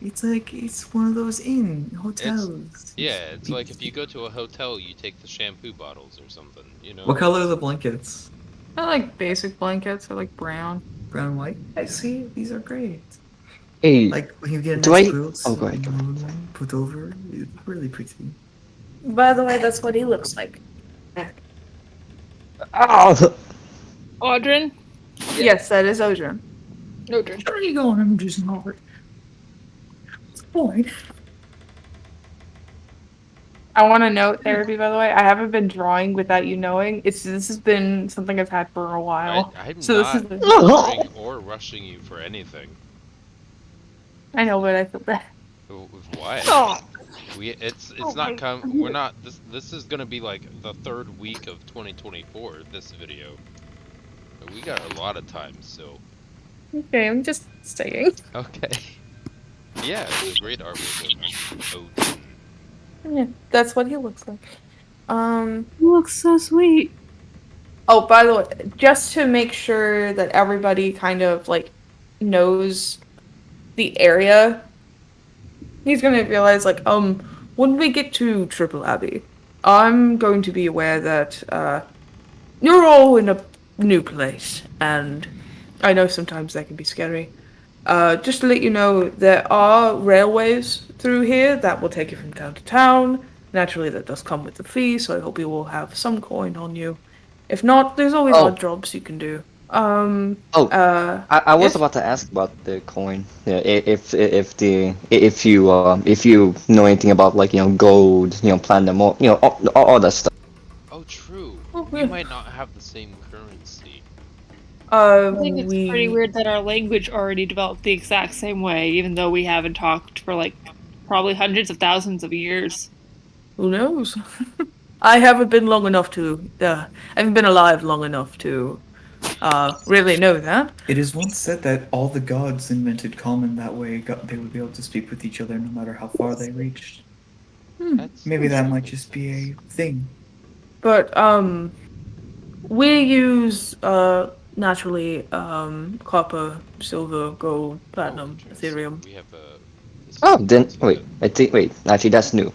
it's one of those hotels. Yeah, it's like if you go to a hotel, you take the shampoo bottles or something, you know? What color are the blankets? I like basic blankets. I like brown. Brown and white. I see. These are great. Hey, Like when you get a do nice I? quilt, Oh, go ahead. Go ahead. put over. It's really pretty. By the way, that's what he looks like. Oh, Audrin? Yes, that is Odrin. Audrin. Where are you going? I'm just not. What's the point? I want to note therapy, by the way. I haven't been drawing without you knowing. This has been something I've had for a while. I'm So this not is. ordering or rushing you for anything. I know, but I feel bad. Why? Oh, It's Oh not my- come. We're not. This is gonna be like the third week of 2024. This video. We got a lot of time still. okay. I'm just saying. Okay. Yeah, it's a great artwork of Odin. Yeah, that's what he looks like. You look so sweet. Oh, by the way, just to make sure that everybody kind of like knows the area, he's gonna realize like, when we get to Triple Abbey, I'm going to be aware that you're all in a new place, and I know sometimes that can be scary. Just to let you know, there are railways through here that will take you from town to town. Naturally, that does come with a fee, so I hope you will have some coin on you. If not, there's always Oh. odd jobs you can do. I was Yes? about to ask about the coin. Yeah, if you know anything about like gold, platinum, or all that stuff. Oh, true. Oh, We yeah. might not have the same currency. I think it's We pretty weird that our language already developed the exact same way, even though we haven't talked for like probably hundreds of thousands of years. Who knows? I haven't been long enough to. I haven't been alive long enough to really know that. It is once said that all the gods invented common that way. They would be able to speak with each other no matter how far they reached. That's Maybe that might just be a thing. But we use naturally copper, silver, gold, platinum, interesting. ethereum. We have a. this Oh, is- then wait. Actually, that's new.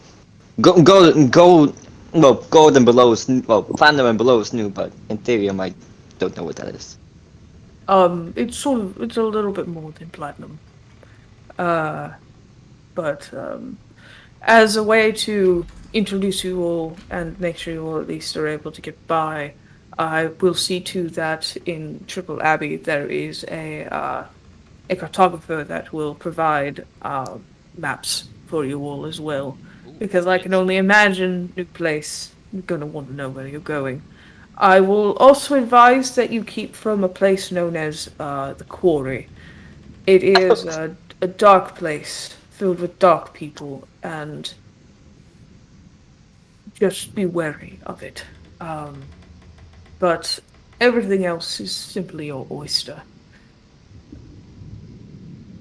Gold. Well, gold and below is platinum and below is new, but Ethereum, I don't know what that is. It's a little bit more than platinum. But as a way to introduce you all and make sure you all at least are able to get by, I will see to that in Triple Abbey there is a cartographer that will provide maps for you all as well. Ooh, Because I can nice. only imagine new place, you're gonna want to know where you're going. I will also advise that you keep from a place known as the Quarry. It is a dark place filled with dark people, and just be wary of it. But everything else is simply your oyster.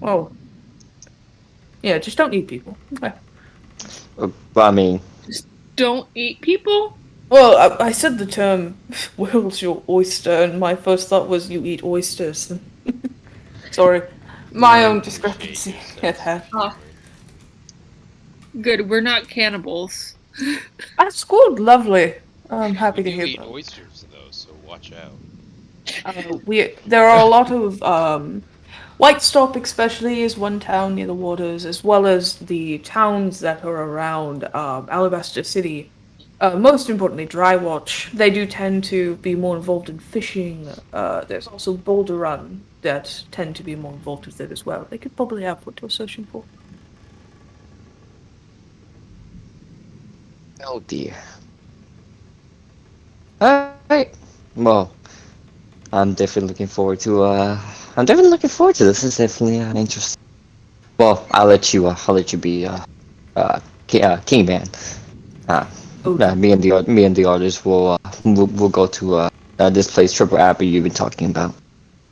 Oh, yeah, just don't eat people. Okay. But I mean, Don't eat people? Well, I said the term "world's your oyster," and my first thought was you eat oysters. Sorry, my own discrepancy at hand. Oh. Good, we're not cannibals. That's good, lovely. I'm happy to You hear eat that. oysters though, so watch out. There are a lot of Whitestop, especially, is one town near the waters, as well as the towns that are around Alabaster City. Most importantly, Drywatch. They do tend to be more involved in fishing. There's also Boulder Run that tend to be more involved with it as well. They could probably have what you're searching for. oh dear. Alright. Well, I'm definitely looking forward to. I'm definitely looking forward to this. It's definitely interesting. Well, I'll let you be King Man. Me and the others will go to this place, Triple Abbey, you've been talking about.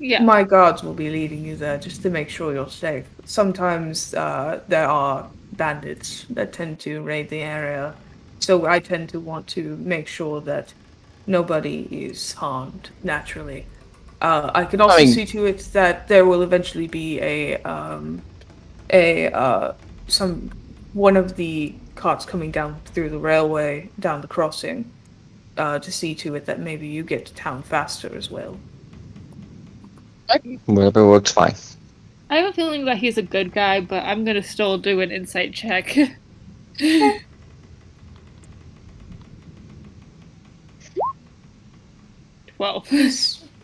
Yeah. My guards will be leading you there just to make sure you're safe. Sometimes there are bandits that tend to raid the area, so I tend to want to make sure that nobody is harmed naturally. I can also see to it that there will eventually be one of the carts coming down through the railway down the crossing. to see to it that maybe you get to town faster as well. Whatever works fine. I have a feeling that he's a good guy, but I'm gonna still do an insight check. 12.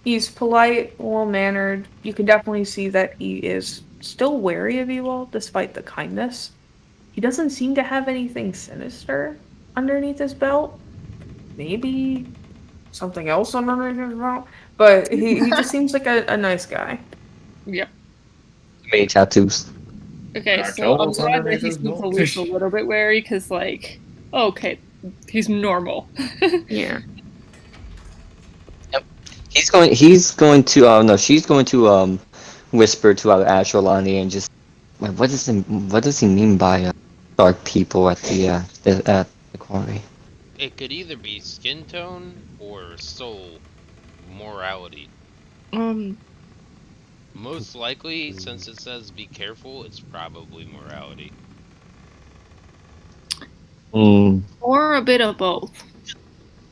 He's polite, well-mannered. You can definitely see that he is still wary of you all, despite the kindness. He doesn't seem to have anything sinister underneath his belt. Maybe something else underneath his belt. But he just seems like a nice guy. Yep. Many tattoos. Okay, Our so I'm toes glad that underneath he's his belt. at least a little bit wary, because, like, okay, he's normal. Yeah. She's going to whisper to Ashrolani and just, wait, what does he mean by dark people at the quarry? It could either be skin tone or soul morality. Most likely, since it says be careful, it's probably morality. Or a bit of both.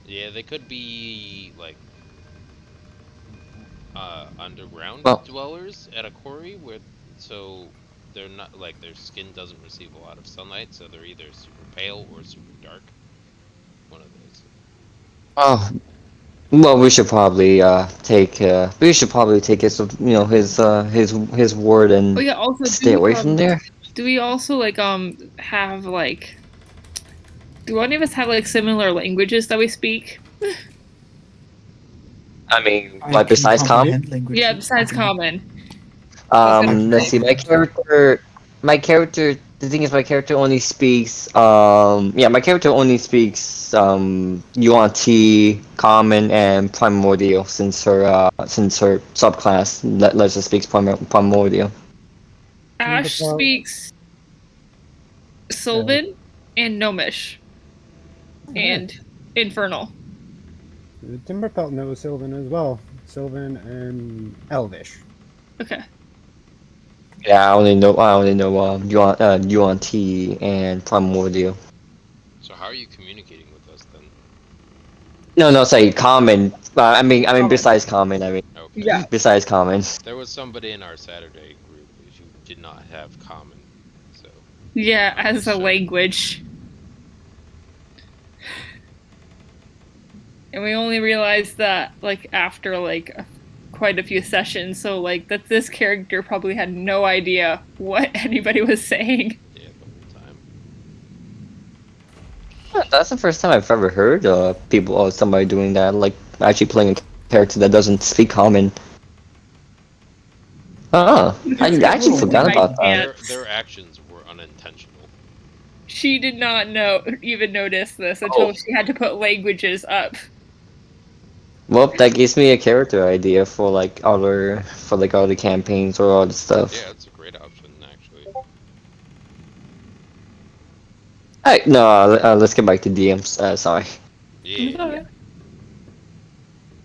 Yeah, they could be like underground Well- dwellers at a quarry, so they're not like their skin doesn't receive a lot of sunlight, so they're either super pale or super dark. One of those. Oh, well, we should probably take his his word and Oh yeah, also stay away from there. do we also like have like do any of us have like similar languages that we speak? I mean, I like can besides comprehend languages. Yeah, besides I can- common. let's see, my character, the thing is my character only speaks, Yuan-Ti, Common, and Primordial, since her subclass, let's just speaks Primordial. Ash Well- speaks Sylvan and Gnomish and Infernal. Timberfelt knows Sylvan as well. Sylvan and Elvish. Okay. Yeah, I only know Yuan-Ti and Primordial. So how are you communicating with us then? No, sorry, Common. Besides Common, Okay. Yeah. besides Common. There was somebody in our Saturday group who did not have common, so Yeah, as a So- language. And we only realized that like after like quite a few sessions, so like that this character probably had no idea what anybody was saying. yeah, the whole time. That's the first time I've ever heard people or somebody doing that, like actually playing a character that doesn't speak Common. I actually forgot about that. Their actions were unintentional. She did not even notice this until Oh. she had to put languages up. Well, that gives me a character idea for other campaigns or other stuff. Yeah, it's a great option actually. Alright, no, let's get back to DMs. Sorry. Yeah.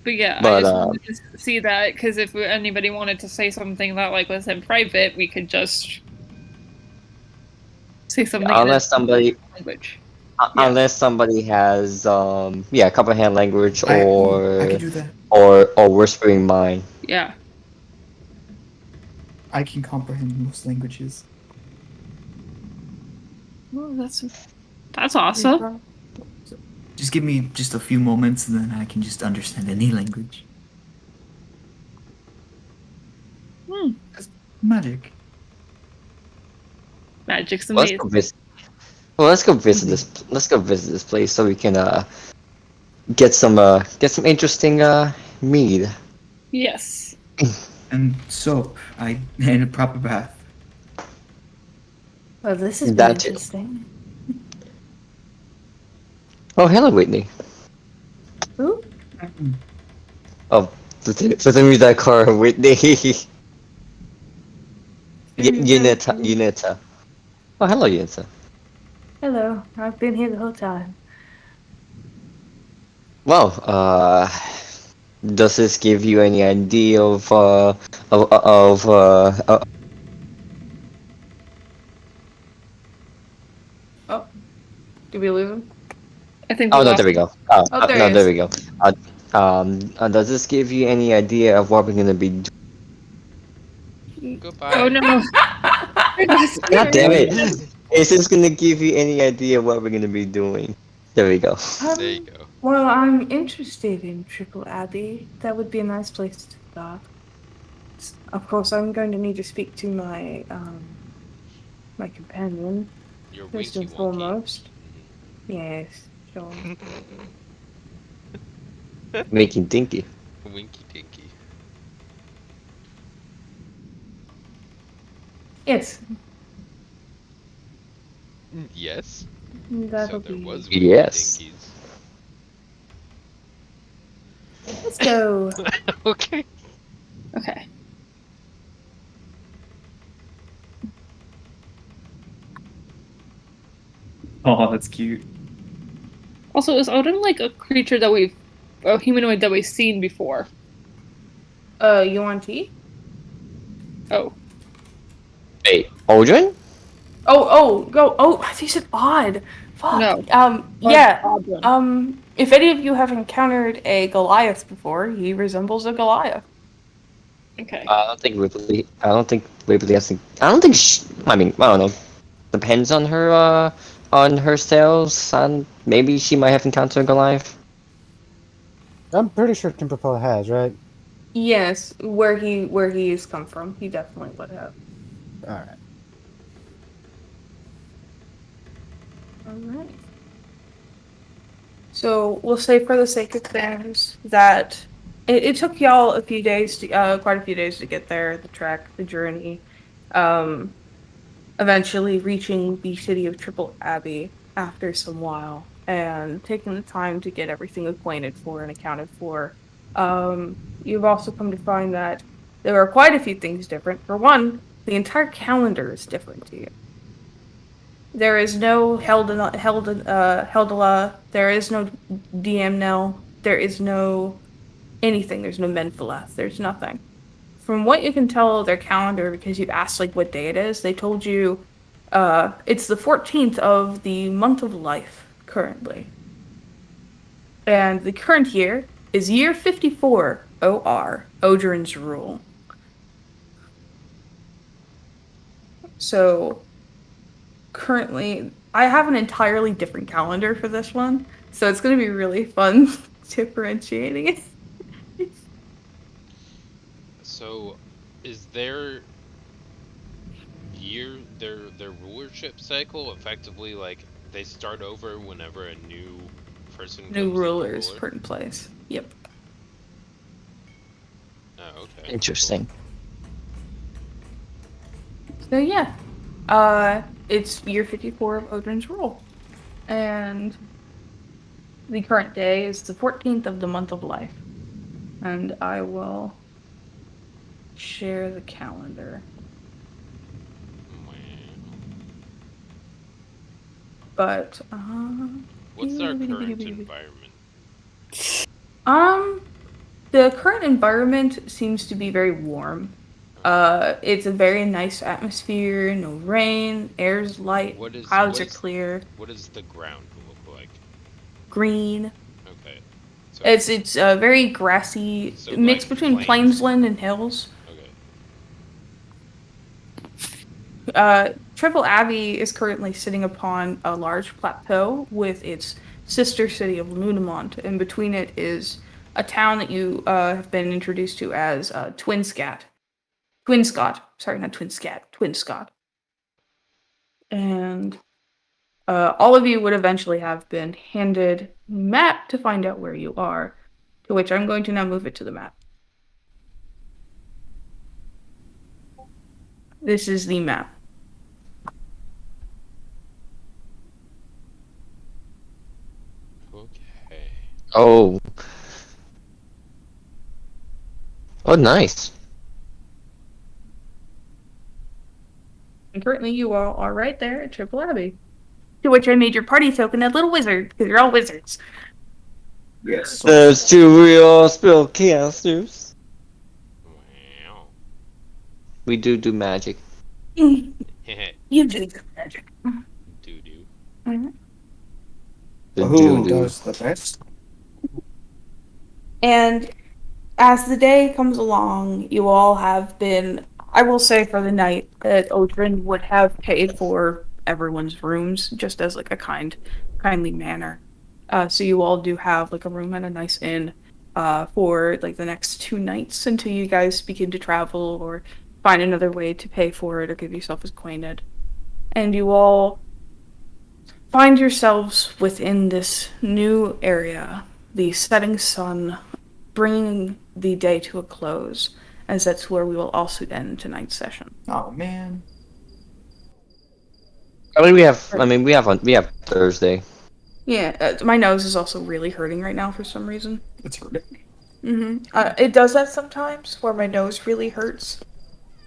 But yeah, But, I just wanted to see that because if anybody wanted to say something that like was in private, we could just say something Unless in somebody, language. unless somebody has comprehend language I or can do that. or whispering mind. Yeah. I can comprehend most languages. Well, that's awesome. Just give me just a few moments, and then I can just understand any language. That's magic. Magic's Let's amazing. go visit. Well, let's go visit this. Let's go visit this place so we can get some interesting mead. Yes. And soap. And a proper bath. Well, this is That too. interesting. Oh, hello, Whitney. Who? Oh, for some reason I call her Whitney. Unita. Oh, hello, Unita. Hello, I've been here the whole time. Well, does this give you any idea of Did we lose him? I think Oh we no, lost there we him. go. Oh, Oh, there no, he there is. we go. Does this give you any idea of what we're gonna be doing? Goodbye. Oh no. I got God damn scared. it! Is this gonna give you any idea what we're gonna be doing? There we go. There you go. Well, I'm interested in Triple Abbey. That would be a nice place to start. Of course, I'm going to need to speak to my companion You're first Winky and foremost. Wonky. Yes, sure. Making dinky. Winky Dinky. Yes, Yes. that'll So there be. was Winky Yes. Dinkies. Let's go. Okay. Okay. Oh, that's cute. Also, is Odin like a creature that a humanoid that we've seen before? You want tea? Oh. Wait, Aldrin? Go. Oh, I think you said odd. Fuck. No. Yeah. Odin. If any of you have encountered a Goliath before, he resembles a Goliath. Okay. I don't think Ripley. I don't think Ripley has. I don't think. I mean, I don't know. Depends on her sales. And maybe she might have encountered Goliath. I'm pretty sure Timberpaw has, right? Yes, where he's come from, he definitely would have. Alright. All right. So we'll say, for the sake of things, that it took y'all a few days quite a few days to get there, the trek, the journey, eventually reaching the city of Triple Abbey after some while, and taking the time to get everything acquainted for and accounted for. You've also come to find that there are quite a few things different. For one, the entire calendar is different to you. There is no Heldala, there is no Diemnel, there is no anything, there's no Menphileth, there's nothing. From what you can tell of their calendar, because you've asked like what day it is, they told you it's the 14th of the month of life currently. And the current year is year 54 OR, Odrin's Rule. So currently, I have an entirely different calendar for this one, so it's going to be really fun differentiating it. So, is their rulership cycle effectively like they start over whenever a new person New comes rulers to be put in place. Yep. ruler? Oh, okay. Interesting. So yeah, it's year 54 of Odin's Rule, and the current day is the 14th of the month of life, and I will share the calendar. Cool. But What's our current environment? The current environment seems to be very warm. It's a very nice atmosphere, no rain, air's light, clouds are clear, What does the ground look like? green. Okay. So, It's very grassy, So, mix like, between plains. plainsland and hills. okay. Triple Abbey is currently sitting upon a large plateau with its sister city of Lunamont, and between it is a town that you have been introduced to as Twinscott. Sorry, not Twinscat. Twinscott. And all of you would eventually have been handed a map to find out where you are, to which I'm going to now move it to the map. This is the map. Okay. Oh. Oh, nice. And currently you all are right there at Triple Abbey. To which I made your party token a little wizard, because you're all wizards. Yes. There's two real spellcasters. Wow. We do magic. You do the magic. Doo-doo. Mhm. The Who doo-doo. does the best? And as the day comes along, you all have been, I will say for the night, that Odrin would have paid for everyone's rooms just as like a kindly manner. So you all do have like a room and a nice inn for like the next 2 nights until you guys begin to travel or find another way to pay for it or get yourself acquainted. And you all find yourselves within this new area, the setting sun bringing the day to a close, as that's where we will also end tonight's session. Oh man. We have Thursday. Yeah, my nose is also really hurting right now for some reason. It's hurting. It does that sometimes, where my nose really hurts.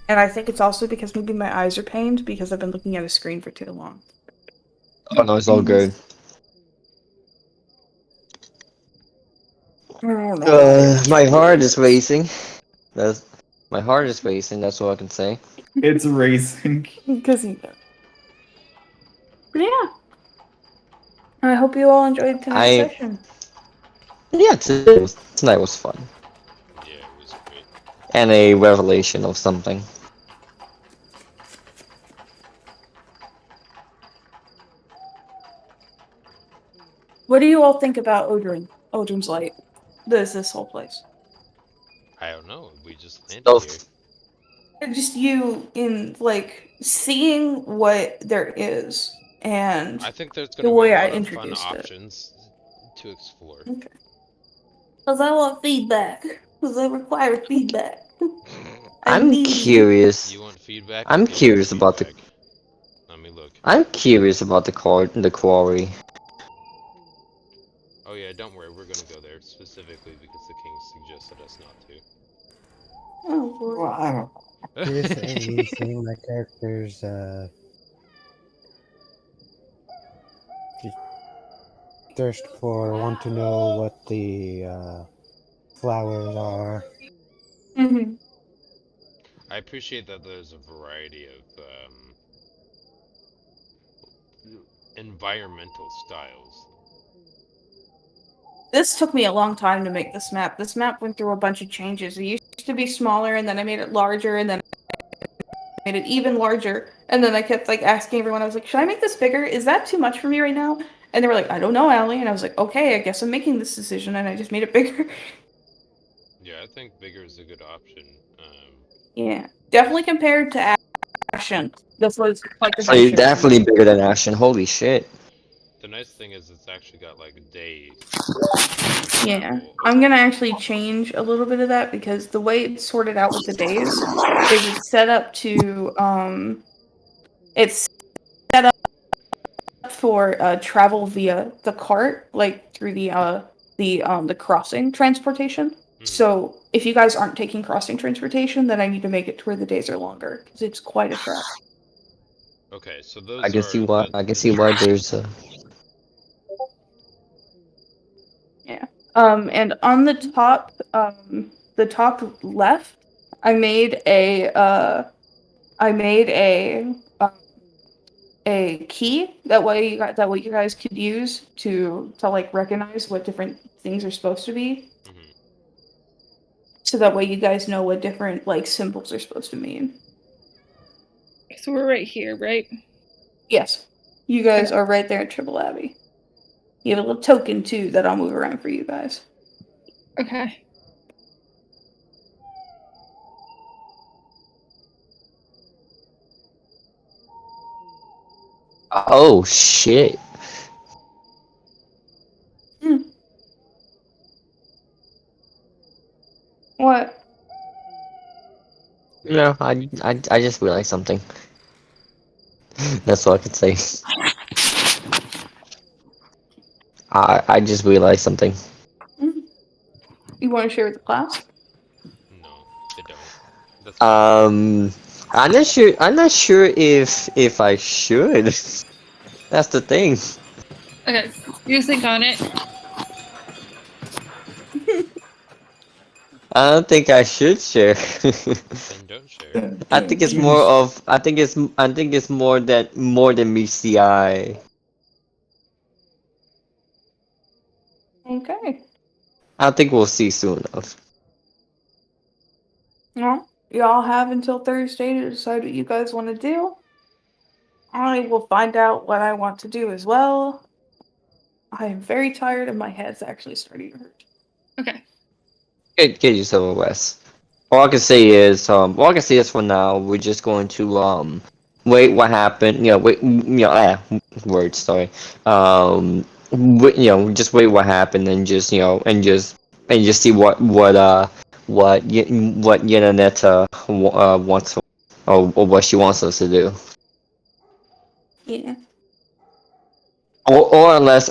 And I think it's also because maybe my eyes are pained because I've been looking at a screen for too long. Oh no, it's all good. My heart is racing. My heart is racing. That's all I can say. It's racing. Because you know. But yeah. I hope you all enjoyed tonight's session. Yeah, tonight was fun Yeah, it was great. and a revelation of something. What do you all think about Odrin's Light? This whole place. I don't know. We just landed So, here. Just you in like seeing what there is and I think there's the gonna be way a I lot of fun introduced it. options to explore. Okay. Because I want feedback. Because I require feedback. I'm curious. You want feedback? I'm Give me curious about the. feedback. Let me look. I'm curious about the quarry. Oh yeah, don't worry. We're gonna go there specifically because the king suggested us not to. Oh, Lord. Well, I don't. Seriously, seeing my characters just thirst for, want to know what the flowers are. Mm-hmm. I appreciate that there's a variety of environmental styles. This took me a long time to make this map. This map went through a bunch of changes. It used to be smaller, and then I made it larger, and then I made it even larger. And then I kept like asking everyone, I was like, should I make this bigger? Is that too much for me right now? And they were like, I don't know, Allie. And I was like, okay, I guess I'm making this decision, and I just made it bigger. Yeah, I think bigger is a good option. Yeah, definitely compared to Ashen. This was like the So you're definitely bigger than Ashen. Holy shit. The nice thing is it's actually got like a day. Yeah, I'm gonna actually change a little bit of that because the way it's sorted out with the days is it's set up to it's set up for travel via the cart, like through the crossing transportation. So if you guys aren't taking crossing transportation, then I need to make it to where the days are longer because it's quite a trek. Okay, so those I can are see why. the- I can the see why track- there's a. Yeah. And on the top left, I made a key that way you guys could use to like recognize what different things are supposed to be. Mhm. So that way you guys know what different like symbols are supposed to mean. So we're right here, right? Yes. You guys are right there at Triple Abbey. You have a little token too that I'll move around for you guys. Okay. Oh shit. What? No, I just realized something. That's all I can say. I just realized something. You want to share with the class? No, they don't. That's fine. I'm not sure. I'm not sure if I should. That's the thing. Okay. You think on it. I don't think I should share. Then don't share. I think it's more of. I think it's more than meets the eye. Okay. I think we'll see soon enough. Well, y'all have until Thursday to decide what you guys want to do. I will find out what I want to do as well. I am very tired and my head's actually starting to hurt. Okay. Get yourself a rest. All I can say is for now, we're just going to wait what happened. Words, sorry. Just wait what happened and just see what Yananetta wants or what she wants us to do. Yeah. Or unless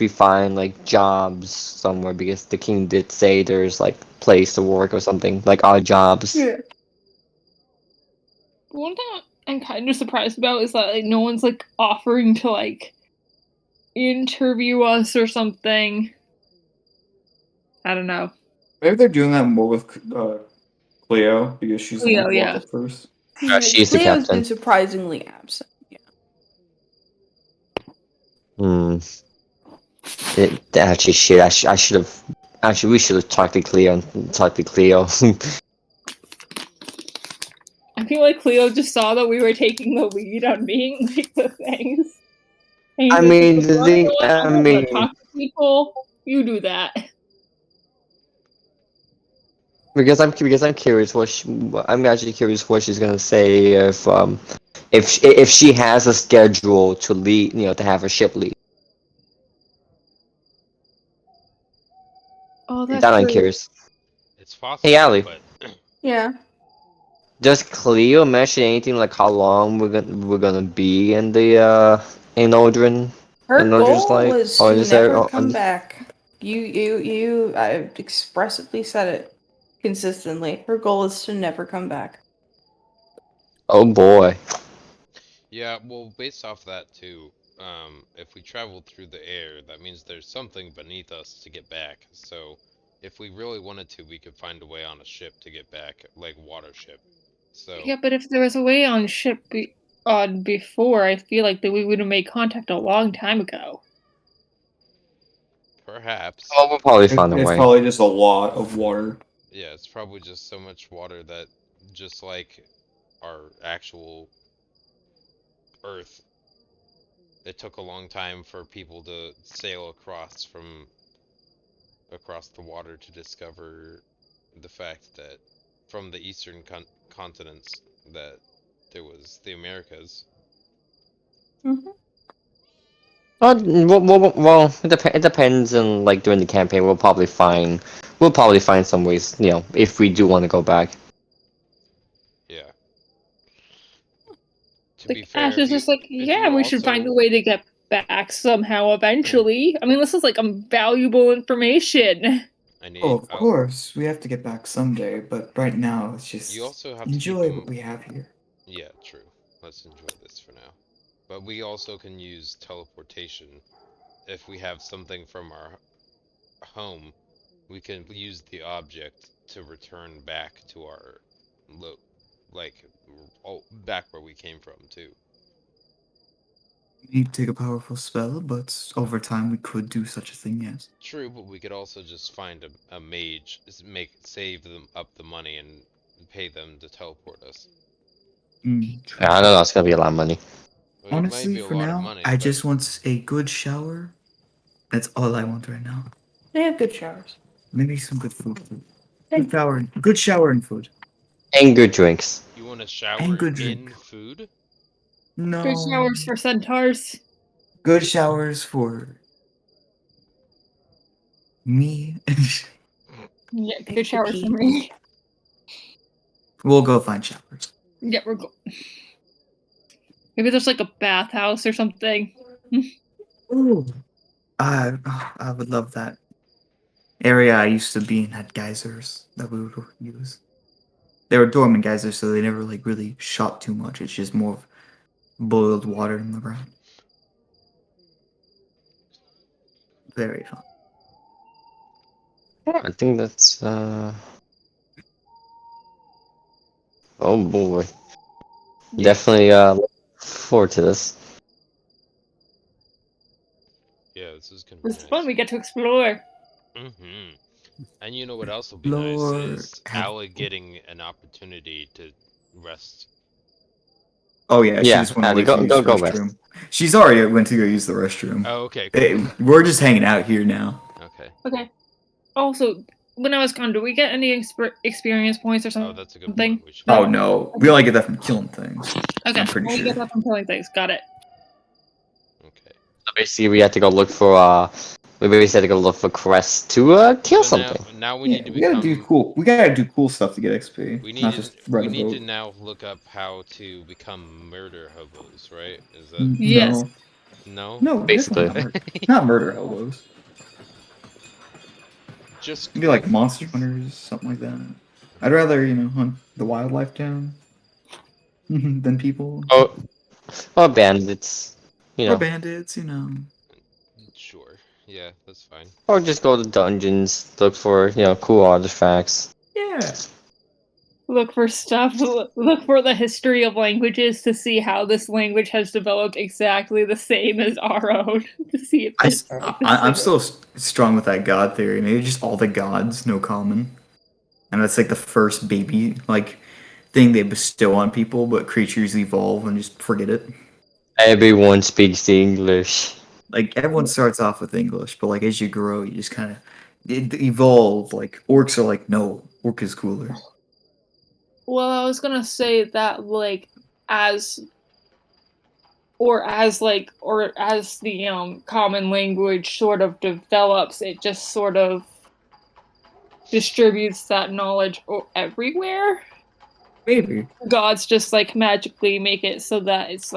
we find like jobs somewhere because the king did say there's like place to work or something like odd jobs. Yeah. One thing I'm kind of surprised about is that like no one's like offering to like interview us or something. I don't know. Maybe they're doing that more with Cleo because she's the one Cleo, who walked yeah. up first. She's the Cleo's captain. been surprisingly absent. Yeah. Actually, shit. I should have. Actually, we should have talked to Cleo. I feel like Cleo just saw that we were taking the lead on being like the things. And I he's mean, like, the "Well, thing. you know what? I I'm gonna mean, talk to people. You do that." because I'm curious I'm actually curious what she's gonna say if she has a schedule to lead, to have a ship lead. Oh, that's That I'm true. curious. It's possible, Hey, Ali. but Yeah. Does Cleo mention anything like how long we're gonna be in the in Aldrin? Her In Aldrin's goal life? was Or to is there? never come back. I expressively said it consistently. Her goal is to never come back. Oh boy. yeah, well, based off that too, if we traveled through the air, that means there's something beneath us to get back. So, if we really wanted to, we could find a way on a ship to get back, like water ship. So, Yeah, but if there was a way on ship before, I feel like that we would have made contact a long time ago. perhaps, Oh, we'll probably find a It's way. probably just a lot of water. yeah, it's probably just so much water that, just like our actual Earth, it took a long time for people to sail across the water to discover the fact that from the eastern continents that there was the Americas. Mm-hmm. Well, it depends on like during the campaign. We'll probably find some ways. If we do want to go back. Yeah. To be Like fair, Ash is just like, if yeah, you we should find a also, way to get back somehow eventually. I mean, this is like valuable information. I need, Oh, of course, we have to get back someday, but right now it's just you also have to enjoy keep what we have here. Yeah, true. Let's enjoy this for now. But we also can use teleportation. If we have something from our home, we can use the object to return back to our back where we came from too. We need to take a powerful spell, but over time we could do such a thing, yes. True, but we could also just find a mage, save them up the money and pay them to teleport us. True. Yeah, I know that's gonna be a lot of money. Well, it might Honestly, be a for lot of now, money, I but just want a good shower. That's all I want right now. They have good showers. Maybe some good food. Good shower and food. And good drinks. you want to shower And good in drink. food? No. Good showers for centaurs. Good showers for me. Yeah, Big good showers for people. me. We'll go find showers. Yeah, we're going. Maybe there's like a bathhouse or something. Ooh. I would love that. Area I used to be in had geysers that we would use. They were dormant geysers, so they never like really shot too much. It's just more of boiled water in the ground. Very fun. I think that's Oh boy. Yeah. Definitely look forward to this. Yeah, this is gonna It's be nice. fun. We get to explore. Mm-hmm. And you know what else will be nice Lord, is Allie getting an opportunity to rest. Oh yeah, she Yeah, just went Allie, away to use the go restroom. She's already went to go use the restroom. Oh, okay, Hey, cool. we're just hanging out here now. Okay. Okay. Also, when I was gone, do we get any experience points or Oh, something? that's a good point. We should. Oh no, we only get that from killing things. Okay. I'm pretty Only sure. get that from killing things. Got it. Okay. So basically, we had to go look for we basically had to go look for quests to kill So something. now we Yeah, need to we gotta do become. cool. We gotta do cool stuff to get XP. We not need just to. run We a need vote. to now look up how to become murder hobos, right? Is that Yes. no? No, Basically. definitely not murder hobos. Just Maybe like monster hunters, something like that. I'd rather hunt the wildlife down than people Or bandits, or bandits. sure. Yeah, that's fine. or just go to dungeons, look for cool artifacts. Yeah. Look for stuff. Look for the history of languages to see how this language has developed exactly the same as our own. To see if I'm still strong with that god theory. Maybe just all the gods know common, and that's like the first baby thing they bestow on people, but creatures evolve and just forget it. Everyone speaks English. Like everyone starts off with English, but like as you grow, you just kind of evolve. Like orcs are like, no, orc is cooler. Well, I was gonna say that as as the common language sort of develops, it just sort of distributes that knowledge everywhere. Maybe. Gods just magically make it so that it's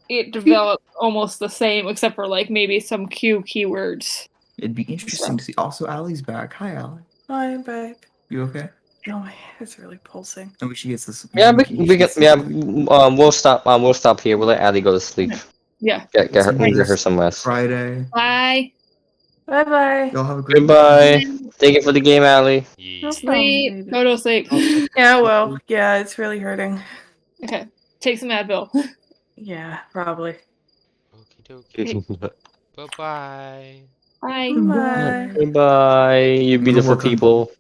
it develops almost the same, except for maybe some keywords. It'd be interesting to see. Also, Allie's back. Hi, Allie. Hi, I'm back. You okay? Oh, my head's really pulsing. Oh, she gets this. Yeah, we'll stop here. We'll let Allie go to sleep. Yeah. Get her some rest. Friday. Bye. Bye bye. Y'all have a great Goodbye. Thank you for the game, Allie. Yeah. Sleep. Go to sleep. Yeah, well, yeah, it's really hurting. Okay. Take some Advil. Yeah, probably. Okie dokie. Bye bye. Bye. Bye. Goodbye, you beautiful work on- people.